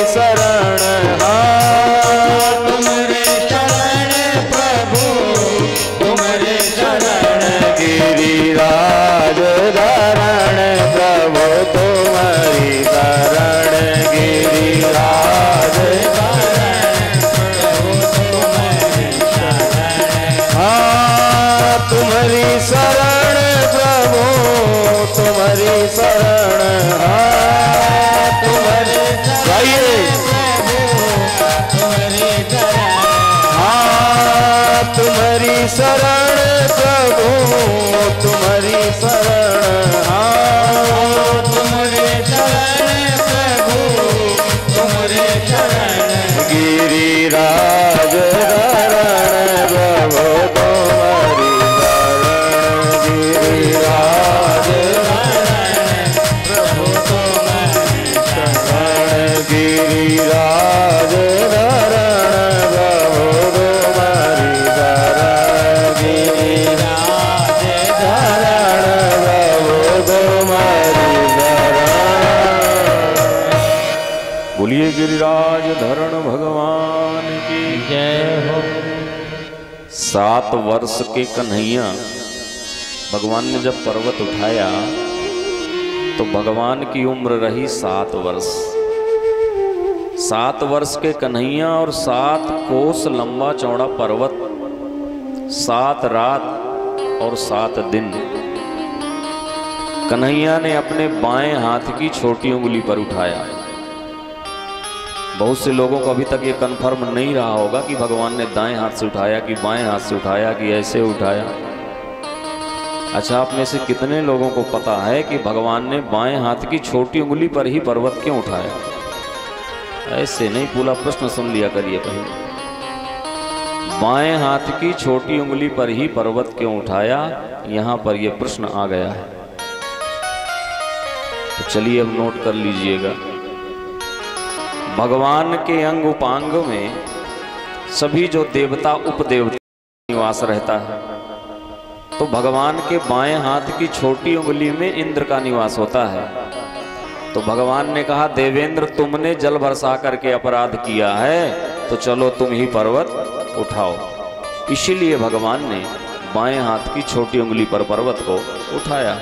S5: शरण हाँ तुम्हारी शरण प्रभु तुम्हारी शरण गिरिराज धरण प्रभु तुम्हारी शरण गिरिराज हाँ तुम्हारी शरण प्रभु तुम्हारी शरण हाँ तुम्हारी गाइए हाँ तुम्हारी शरण प्रभु तुम्हारी शरण हाँ तुम्हारी शरण प्रभु तुम्हारी शरण गिरिराज धरण प्रभु तुम्हारी शरण गिरिराज प्रभु तुम्हारी शरण गिरिराज धरण प्रभु तुम्हारी शरण गिरिराज धरण प्रभु तुम्हारी शरण। बोलिए गिरिराज धरण भगवान की जय हो। 7 वर्ष के कन्हैया भगवान ने जब पर्वत उठाया तो भगवान की उम्र रही 7 वर्ष। 7 वर्ष के कन्हैया और 7 कोस लंबा चौड़ा पर्वत, 7 रात और 7 दिन कन्हैया ने अपने बाएं हाथ की छोटी उंगली पर उठाया। बहुत से लोगों को अभी तक ये कन्फर्म नहीं रहा होगा कि भगवान ने दाएं हाथ से उठाया कि बाएं हाथ से उठाया कि ऐसे उठाया। अच्छा, आप में से कितने लोगों को पता है कि भगवान ने बाएं हाथ की छोटी उंगली पर ही पर्वत क्यों उठाया? ऐसे नहीं, पूरा प्रश्न सुन लिया करिए पहले। बाएं हाथ की छोटी उंगली पर ही पर्वत क्यों उठाया, यहां पर यह प्रश्न आ गया है। तो चलिए अब नोट कर लीजिएगा। भगवान के अंग उपांग में सभी जो देवता उपदेवता निवास रहता है, तो भगवान के बाएं हाथ की छोटी उंगली में इंद्र का निवास होता है। तो भगवान ने कहा, देवेंद्र तुमने जल बरसा करके अपराध किया है, तो चलो तुम ही पर्वत उठाओ। इसीलिए भगवान ने बाएं हाथ की छोटी उंगली पर पर्वत को उठाया।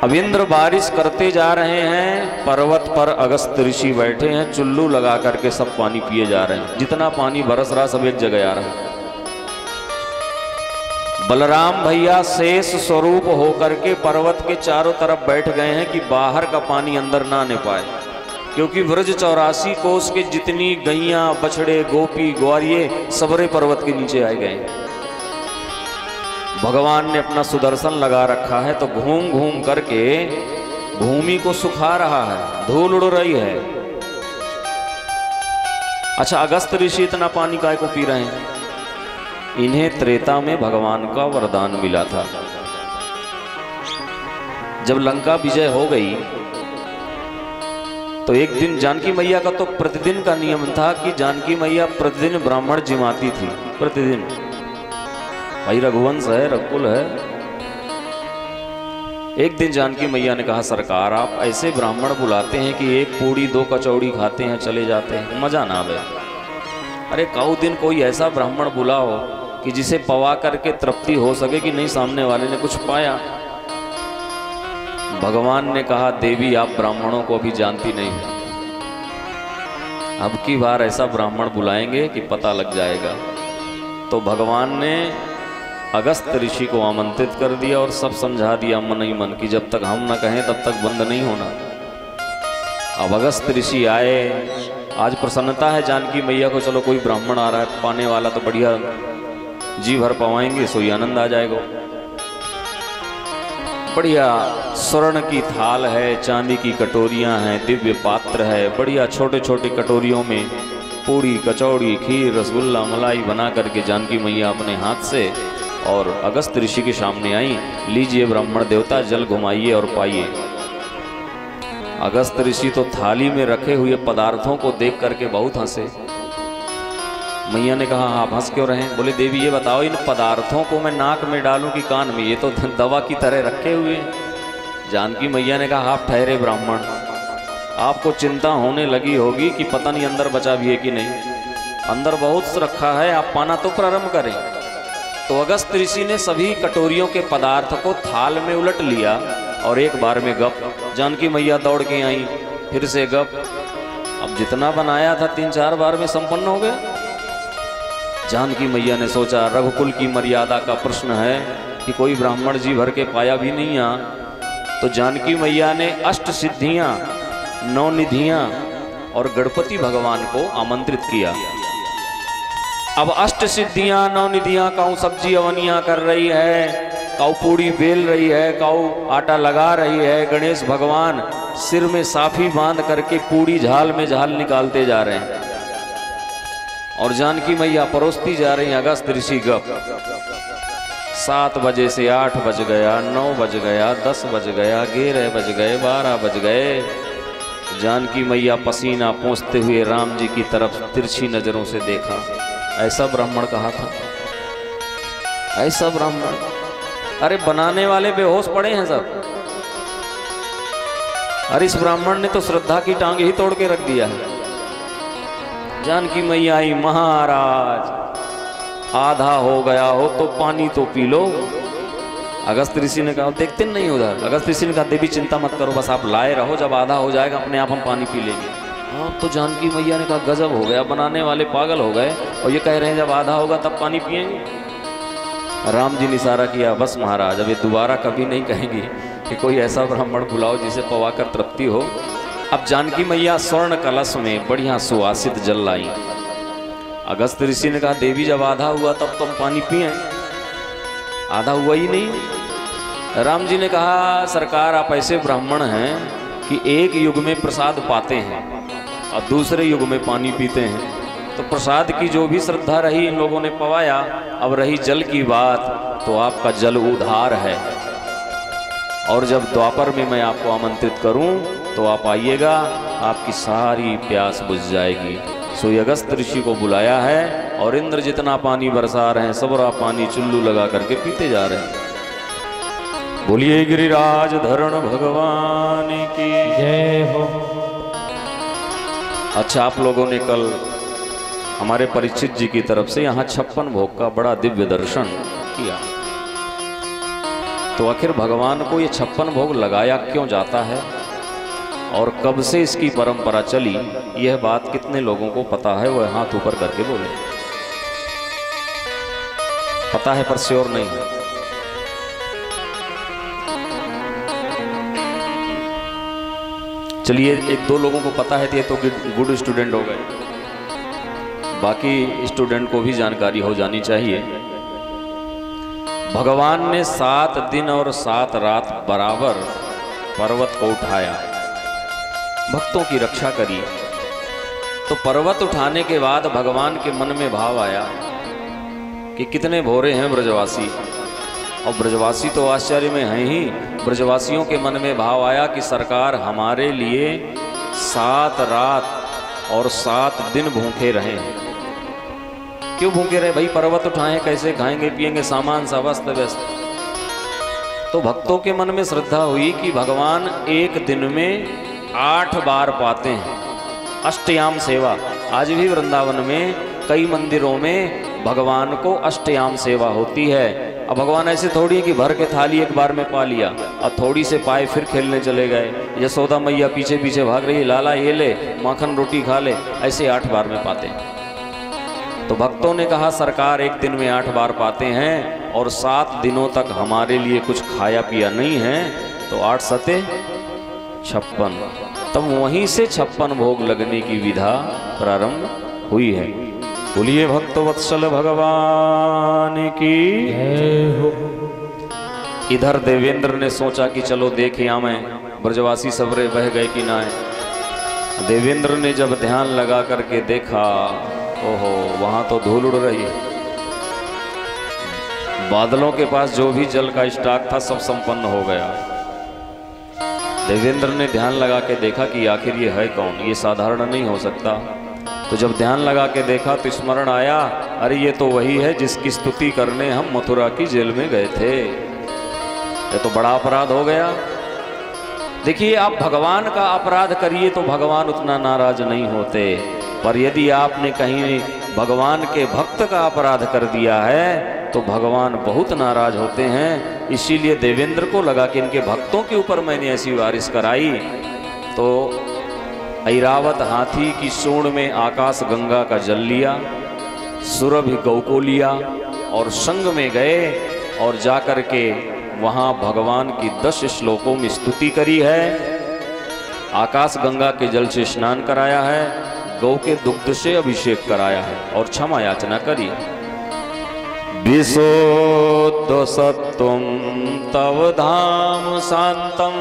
S5: अब इंद्र बारिश करते जा रहे हैं, पर्वत पर अगस्त ऋषि बैठे हैं, चुल्लू लगा करके सब पानी पिए जा रहे हैं। जितना पानी बरस रहा सब एक जगह आ रहा है। बलराम भैया शेष स्वरूप होकर के पर्वत के चारों तरफ बैठ गए हैं कि बाहर का पानी अंदर ना आने पाए, क्योंकि ब्रज 84 कोस के जितनी गैया बछड़े गोपी ग्वारिये सबरे पर्वत के नीचे आए गए। भगवान ने अपना सुदर्शन लगा रखा है, तो घूम घूम करके भूमि को सुखा रहा है, धूल उड़ रही है। अच्छा, अगस्त ऋषि इतना पानी काय को पी रहे हैं? इन्हें त्रेता में भगवान का वरदान मिला था। जब लंका विजय हो गई तो एक दिन जानकी मैया का तो प्रतिदिन का नियम था कि जानकी मैया प्रतिदिन ब्राह्मण जिमाती थी, प्रतिदिन। भाई रघुवंश है, रघुकुल है। एक दिन जानकी मैया ने कहा, सरकार आप ऐसे ब्राह्मण बुलाते हैं कि एक पूड़ी 2 कचौड़ी खाते हैं चले जाते हैं, मजा ना आवे। अरे काऊ दिन कोई ऐसा ब्राह्मण बुलाओ कि जिसे पवा करके तृप्ति हो सके कि नहीं सामने वाले ने कुछ पाया। भगवान ने कहा, देवी आप ब्राह्मणों को अभी जानती नहीं, अब की बार ऐसा ब्राह्मण बुलाएंगे कि पता लग जाएगा। तो भगवान ने अगस्त ऋषि को आमंत्रित कर दिया और सब समझा दिया मन ही मन कि जब तक हम न कहें तब तक बंद नहीं होना। अब अगस्त ऋषि आए। आज प्रसन्नता है जानकी मैया को, चलो कोई ब्राह्मण आ रहा है पाने वाला, तो बढ़िया जी भर पवाएंगे, सोई आनंद आ जाएगा। बढ़िया स्वर्ण की थाल है, चांदी की कटोरियां हैं, दिव्य पात्र है, बढ़िया छोटे छोटे कटोरियों में पूड़ी कचौड़ी खीर रसगुल्ला मलाई बना करके जानकी मैया अपने हाथ से और अगस्त ऋषि के सामने आई। लीजिए ब्राह्मण देवता, जल घुमाइए और पाइए। अगस्त ऋषि तो थाली में रखे हुए पदार्थों को देख करके बहुत हंसे। मैया ने कहा, आप हंस क्यों रहे हैं? बोले, देवी ये बताओ इन पदार्थों को मैं नाक में डालूं कि कान में? ये तो दवा की तरह रखे हुए हैं। जानकी मैया ने कहा, आप ठहरे ब्राह्मण, आपको चिंता होने लगी होगी कि पता नहीं अंदर बचा भी है कि नहीं। अंदर बहुत रखा है, आप पाना तो प्रारंभ करें। तो अगस्त ऋषि ने सभी कटोरियों के पदार्थ को थाल में उलट लिया और एक बार में गप। जानकी मैया दौड़ के आई, फिर से गप। अब जितना बनाया था 3-4 बार में संपन्न हो गया। जानकी मैया ने सोचा रघुकुल की मर्यादा का प्रश्न है कि कोई ब्राह्मण जी भर के पाया भी नहीं यहाँ। तो जानकी मैया ने अष्ट सिद्धियाँ, 9 निधियाँ और गणपति भगवान को आमंत्रित किया। अब अष्ट सिद्धियाँ, 9 निधियाँ काऊ सब्जी अवनियाँ कर रही है, काऊ पूड़ी बेल रही है, काऊ आटा लगा रही है। गणेश भगवान सिर में साफी बांध करके पूड़ी झाल में झाल निकालते जा रहे हैं और जानकी मैया परोसती जा रही हैं। अगस्त ऋषि गप। 7 बजे से 8 बज गया, 9 बज गया, 10 बज गया, 11 बज गए, 12 बज गए। जानकी मैया पसीना पोंछते हुए राम जी की तरफ तिरछी नजरों से देखा। ऐसा ब्राह्मण कहा था, ऐसा ब्राह्मण। अरे बनाने वाले बेहोश पड़े हैं सब। अरे इस ब्राह्मण ने तो श्रद्धा की टांगे ही तोड़ के रख दिया है। जानकी मैया आई, महाराज आधा हो गया हो तो पानी तो पी लो। अगस्त ऋषि ने कहा देखते नहीं उधर। अगस्त ऋषि ने कहा देवी चिंता मत करो, बस आप लाए रहो, जब आधा हो जाएगा अपने आप हम पानी पी लेंगे। हाँ तो जानकी मैया ने कहा गजब हो गया, बनाने वाले पागल हो गए और ये कह रहे हैं जब आधा होगा तब पानी पिएंगे। राम जी ने इशारा किया, बस महाराज अब ये दोबारा कभी नहीं कहेंगी कि कोई ऐसा ब्राह्मण बुलाओ जिसे पवाकर तृप्ति हो। अब जानकी मैया स्वर्ण कलश में बढ़िया सुवासित जल लाई। अगस्त ऋषि ने कहा देवी जब आधा हुआ तब तुम पानी पिए। आधा हुआ ही नहीं। राम जी ने कहा सरकार आप ऐसे ब्राह्मण हैं कि एक युग में प्रसाद पाते हैं और दूसरे युग में पानी पीते हैं। तो प्रसाद की जो भी श्रद्धा रही इन लोगों ने पवाया। अब रही जल की बात, तो आपका जल उधार है और जब द्वापर में मैं आपको आमंत्रित करूं तो आप आइएगा, आपकी सारी प्यास बुझ जाएगी। सो अगस्त ऋषि को बुलाया है और इंद्र जितना पानी बरसा रहे हैं सबरा पानी चुल्लू लगा करके पीते जा रहे हैं। बोलिए गिरिराज धरण भगवान की जय हो। अच्छा आप लोगों ने कल हमारे परीक्षित जी की तरफ से यहाँ 56 भोग का बड़ा दिव्य दर्शन किया। तो आखिर भगवान को ये 56 भोग लगाया क्यों जाता है और कब से इसकी परंपरा चली, यह बात कितने लोगों को पता है? वह हाथ ऊपर करके बोले। पता है पर श्योर नहीं है। चलिए 1-2 लोगों को पता है तो ये तो गुड स्टूडेंट हो गए, बाकी स्टूडेंट को भी जानकारी हो जानी चाहिए। भगवान ने 7 दिन और 7 रात बराबर पर्वत को उठाया, भक्तों की रक्षा करी। तो पर्वत उठाने के बाद भगवान के मन में भाव आया कि कितने भोरे हैं ब्रजवासी। और ब्रजवासी तो आश्चर्य में हैं ही। ब्रजवासियों के मन में भाव आया कि सरकार हमारे लिए 7 रात और 7 दिन भूखे रहे हैं। क्यों भूखे रहे भाई? पर्वत उठाए, कैसे खाएंगे पिएंगे, सामान सा अस्त व्यस्त। तो भक्तों के मन में श्रद्धा हुई कि भगवान एक दिन में 8 बार पाते हैं अष्टयाम सेवा। आज भी वृंदावन में कई मंदिरों में भगवान को अष्टयाम सेवा होती है। अब भगवान ऐसे थोड़ी है कि भर के थाली एक बार में पा लिया और थोड़ी से पाए फिर खेलने चले गए। यशोदा मैया पीछे पीछे भाग रही, लाला ये ले, माखन रोटी खा ले, ऐसे 8 बार में पाते हैं। तो भक्तों ने कहा सरकार एक दिन में 8 बार पाते हैं और 7 दिनों तक हमारे लिए कुछ खाया पिया नहीं है, तो 8 सते 56। तब वहीं से 56 भोग लगने की विधा प्रारंभ हुई है। बोलिए भक्त वत्सल भगवान की जय हो। इधर देवेंद्र ने सोचा कि चलो देख यहाँ मैं ब्रजवासी सबरे बह गए कि ना है। देवेंद्र ने जब ध्यान लगा करके देखा, ओहो वहां तो धूल उड़ रही है। बादलों के पास जो भी जल का स्टॉक था सब संपन्न हो गया। देवेंद्र ने ध्यान लगा के देखा कि आखिर ये है कौन, ये साधारण नहीं हो सकता। तो जब ध्यान लगा के देखा तो स्मरण आया, अरे ये तो वही है जिसकी स्तुति करने हम मथुरा की जेल में गए थे। ये तो बड़ा अपराध हो गया। देखिए, आप भगवान का अपराध करिए तो भगवान उतना नाराज नहीं होते, पर यदि आपने कहीं भगवान के भक्त का अपराध कर दिया है तो भगवान बहुत नाराज होते हैं। इसीलिए देवेंद्र को लगा कि इनके भक्तों के ऊपर मैंने ऐसी बारिश कराई, तो ऐरावत हाथी की सूंड में आकाश गंगा का जल लिया, सुरभि गौ को लिया और संग में गए और जाकर के वहाँ भगवान की 10 श्लोकों में स्तुति करी है, आकाश गंगा के जल से स्नान कराया है, गौ के दुग्ध से अभिषेक कराया है और क्षमा याचना करी। विशुद्ध सत्वं तव धाम शांतम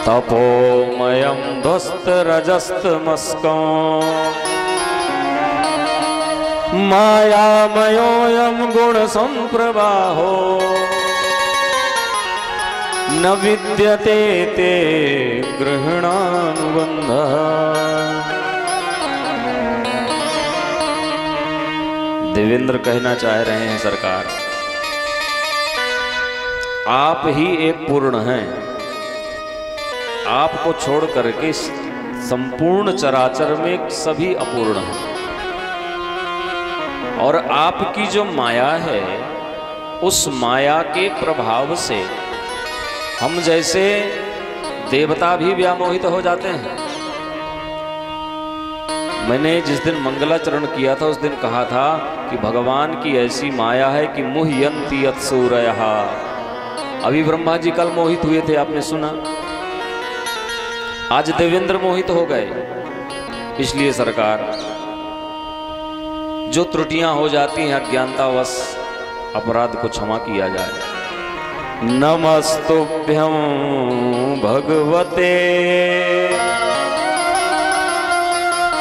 S5: तपोमयं ध्वस्त रजस्तमस्कं मायामयोऽयं गुण संप्रवाहो न विद्यते ते गृहणानुबंधः। देवेंद्र कहना चाह रहे हैं, सरकार आप ही एक पूर्ण हैं, आपको छोड़ करके संपूर्ण चराचर में सभी अपूर्ण हैं, और आपकी जो माया है उस माया के प्रभाव से हम जैसे देवता भी व्यामोहित हो जाते हैं। मैंने जिस दिन मंगलाचरण किया था उस दिन कहा था कि भगवान की ऐसी माया है कि मुह्यन्ति यत्सूरयः। अभी ब्रह्मा जी कल मोहित हुए थे, आपने सुना, आज देवेंद्र मोहित हो गए। इसलिए सरकार जो त्रुटियां हो जाती हैं अज्ञानतावश, अपराध को क्षमा किया जाए। नमस्तुभ्यं भगवते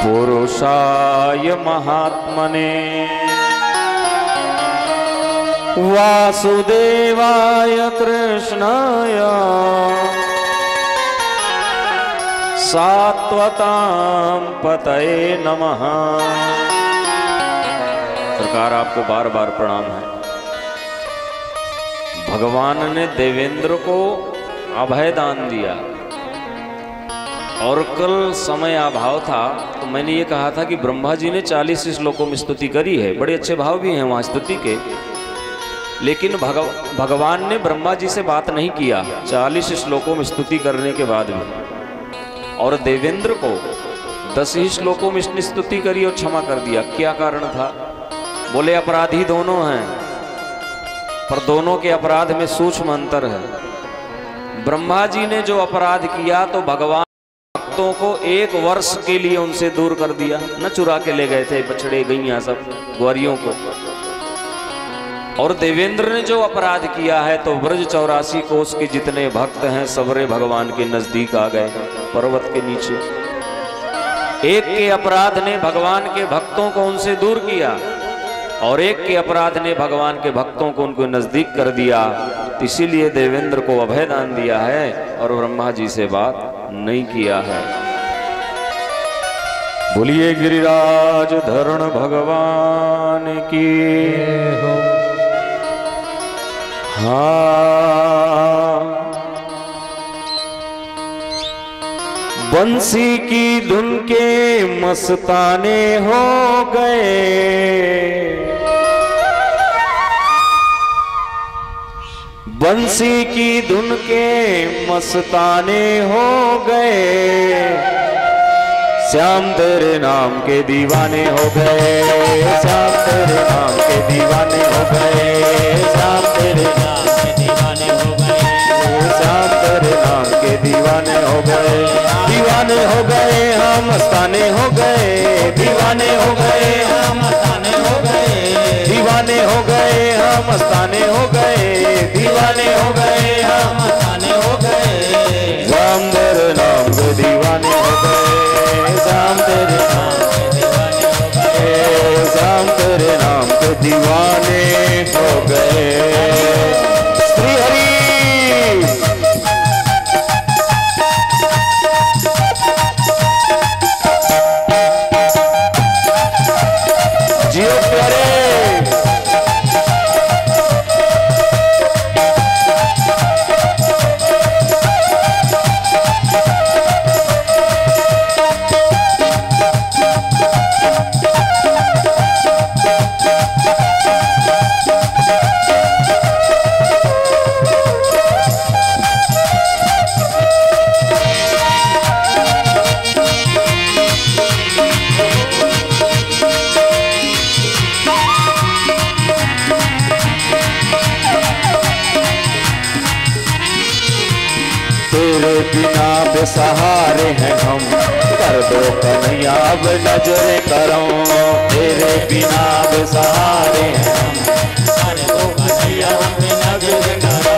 S5: पुरुषाय महात्मने वासुदेवाय कृष्णाय सात्वतां पतये नमः। सरकार आपको बार बार प्रणाम है। भगवान ने देवेंद्र को अभय दान दिया, और कल समय अभाव था तो मैंने ये कहा था कि ब्रह्मा जी ने 40 श्लोकों में स्तुति करी है, बड़े अच्छे भाव भी हैं वहाँ स्तुति के, लेकिन भगवान ने ब्रह्मा जी से बात नहीं किया 40 श्लोकों में स्तुति करने के बाद भी, और देवेंद्र को 10 ही श्लोकों में इसने स्तुति करी और क्षमा कर दिया। क्या कारण था? बोले अपराधी दोनों हैं, पर दोनों के अपराध में सूक्ष्म अंतर है। ब्रह्मा जी ने जो अपराध किया तो भगवान भक्तों को 1 वर्ष के लिए उनसे दूर कर दिया, न चुरा के ले गए थे बछड़े गैया सब ग्वारियों को। और देवेंद्र ने जो अपराध किया है तो ब्रज 84 कोस के जितने भक्त हैं सबरे भगवान के नजदीक आ गए, पर्वत के नीचे। एक के अपराध ने भगवान के भक्तों को उनसे दूर किया, और एक के अपराध ने भगवान के भक्तों को उनको नजदीक कर दिया। इसीलिए देवेंद्र को अभय दान दिया है और ब्रह्मा जी से बात नहीं किया है। बोलिए गिरिराज धरण भगवान की हो। हाँ, बंसी की धुन के मस्ताने हो गए, बंसी की धुन के मस्ताने हो गए, श्याम तेरे नाम के दीवाने हो गए, श्याम तेरे नाम के दीवाने हो गए, श्याम तेरे नाम के दीवाने हो गए, श्याम तेरे नाम के दीवाने हो गए, दीवाने हो गए हम मस्ताने हो गए, दीवाने हो गए हम मस्ताने हो गए, दीवाने हो गए हम मस्ताने हो गए, दीवाने हो गए हम मस्ताने हो गए, श्याम तेरे नाम के दीवाने हो गए, श्याम तेरे नाम के दीवाने हो गए, श्याम तेरे नाम के दीवाने हो गए। श्री हरि जियो प्यारे। बेसहारे हैं हम, कर दो कन्हैया अब नजर करो। तेरे बिना बेसहारे हैं हम, कर दो कन्हैया अब नजर करो।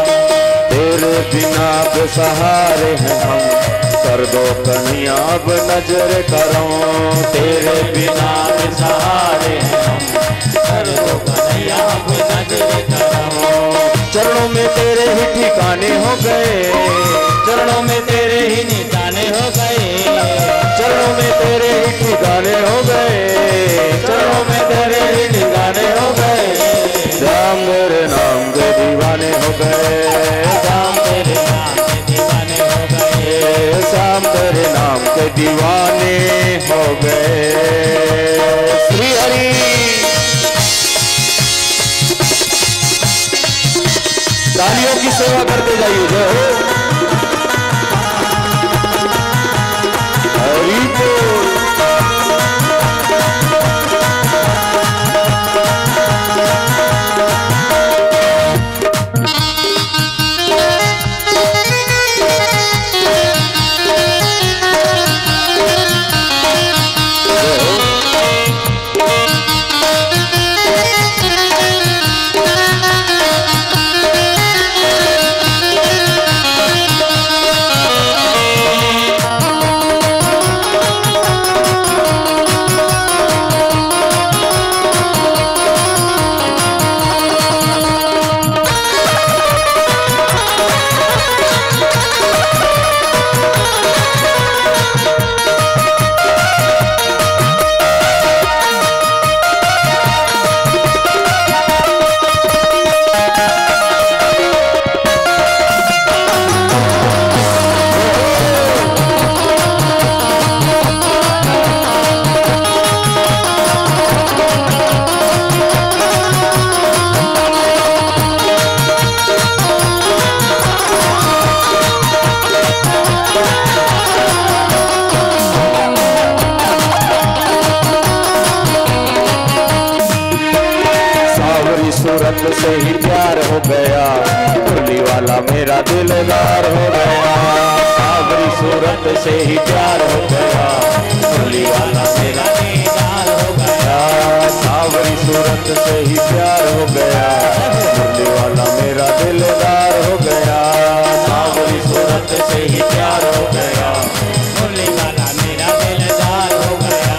S5: तेरे बिना बेसहारे हैं हम, कर दो कन्हैया अब नजर करो। तेरे बिना बेसहारे हैं हम, कर दो कन्हैया अब नजर करो। चरणों में तेरे ही ठिकाने हो गए, चरणों में तेरे ही निशाने हो गए। चरणों में तेरे ही ठिकाने हो गए, चरणों में तेरे ही ठिकाने हो गए। श्याम तेरे नाम के दीवाने हो गए, श्याम तेरे नाम के दीवाने हो गए। श्याम तेरे नाम के दीवाने हो गए। श्री हरि तालियों की सेवा करते जाइए। जय हो हरि बोल। सूरत से ही प्यार हो गया, मुरली वाला मेरा दिलदार हो गया। सावरी सूरत से ही प्यार हो गया, मुरली वाला मेरा दिलदार हो गया। सावरी सूरत से ही प्यार हो गया, मुरली वाला मेरा दिलदार हो गया। सावरी सूरत से ही प्यार हो गया, मुरली वाला मेरा दिलदार हो गया।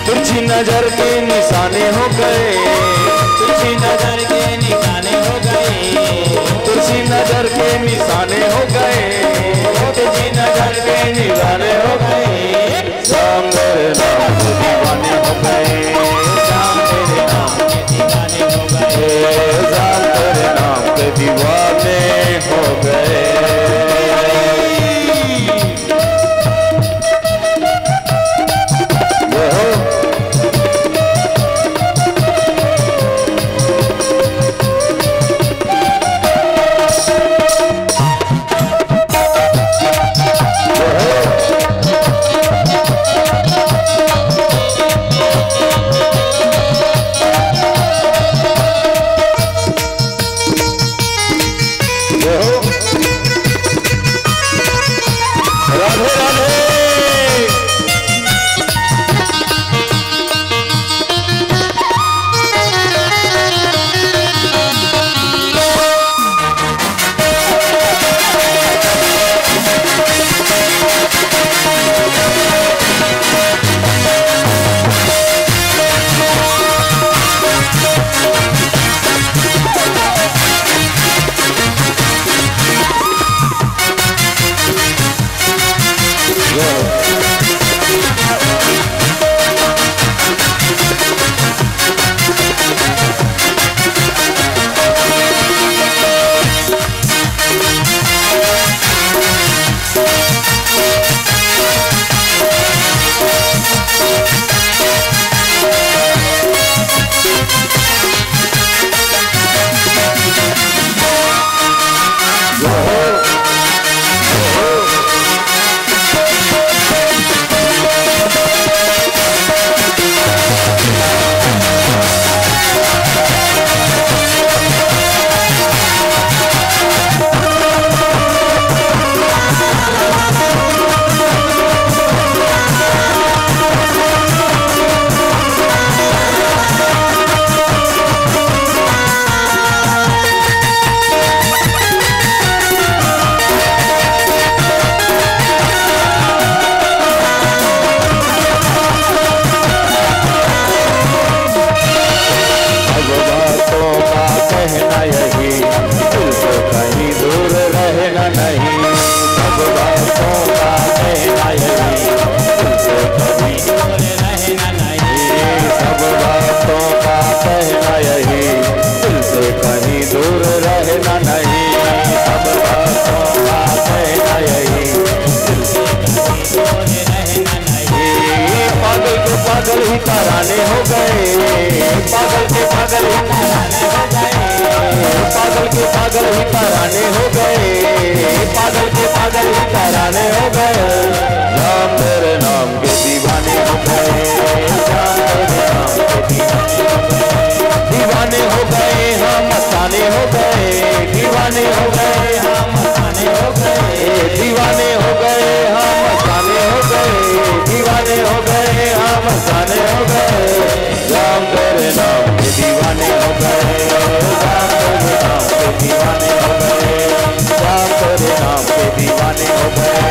S5: तुझी नजर के निशाने हो गए, तुझी नजर के निशाने हो गए। तुझी नजर के निशाने हो गए, तुझी नजर के निशाने हो गए। श्याम तेरे नाम के दीवाने हो गए, श्याम तेरे नाम के दीवाने हो गए। श्याम तेरे नाम के दीवाने हो गए। कभी दूर रहना नहीं, सब भक्तों का कहना यही, दिल से कहीं दूर रहना नहीं, सब भक्तों का कहना यही, दिल से कहीं दूर रहना नहीं। पागल के पागल ही तराने हो गए, पागल के पागल ही तराने हो गए, पागल के पागल ही तराने हो गए, पागल के पागल ही तराने हो गए, राम तेरे नाम के दीवाने हो गए, राम तेरे नाम के दीवाने हो गए, हम मस्ताने हो गए, दीवाने हो गए, हम मस्ताने हो गए, दीवाने हो गए, हम मस्ताने हो गए, दीवाने हो गए, हम मस्ताने हो गए, राम तेरे नाम के दीवाने हो गए, राम तेरे नाम के दीवाने हो गए, राम तेरे नाम के दीवाने हो गए,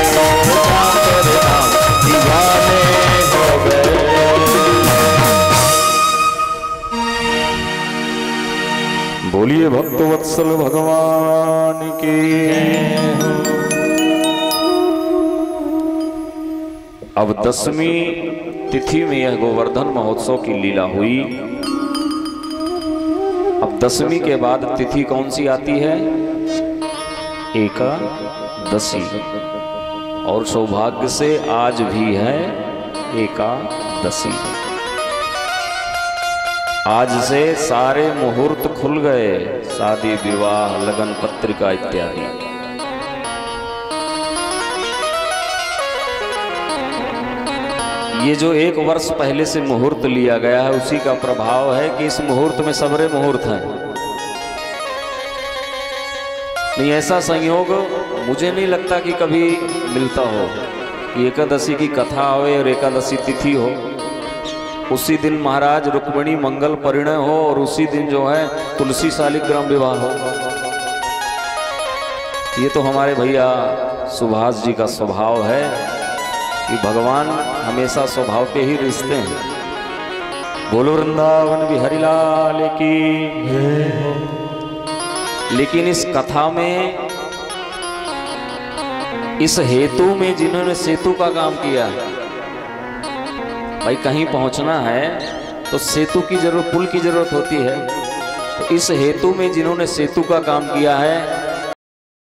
S5: राम तेरे नाम दीवाने हो गए। बोलिए भक्तवत्सल भगवान की। अब 10वीं तिथि में यह गोवर्धन महोत्सव की लीला हुई। अब 10वीं के बाद तिथि कौन सी आती है? एकादशी। और सौभाग्य से आज भी है एकादशी। आज से सारे मुहूर्त खुल गए, शादी विवाह लगन पत्रिका इत्यादि। ये जो 1 वर्ष पहले से मुहूर्त लिया गया है, उसी का प्रभाव है कि इस मुहूर्त में सबरे मुहूर्त हैं। नहीं, ऐसा संयोग मुझे नहीं लगता कि कभी मिलता हो कि एकादशी की कथा हो और एकादशी तिथि हो, उसी दिन महाराज रुक्मिणी मंगल परिणय हो और उसी दिन जो है तुलसी शालिग्राम विवाह हो। ये तो हमारे भैया सुभाष जी का स्वभाव है कि भगवान हमेशा स्वभाव के ही रिश्ते हैं। बोलो वृंदावन बिहारी लाल की। लेकिन इस कथा में, इस हेतु में जिन्होंने सेतु का काम किया है, भाई कहीं पहुंचना है तो सेतु की जरूरत, पुल की जरूरत होती है। तो इस हेतु में जिन्होंने सेतु का काम किया है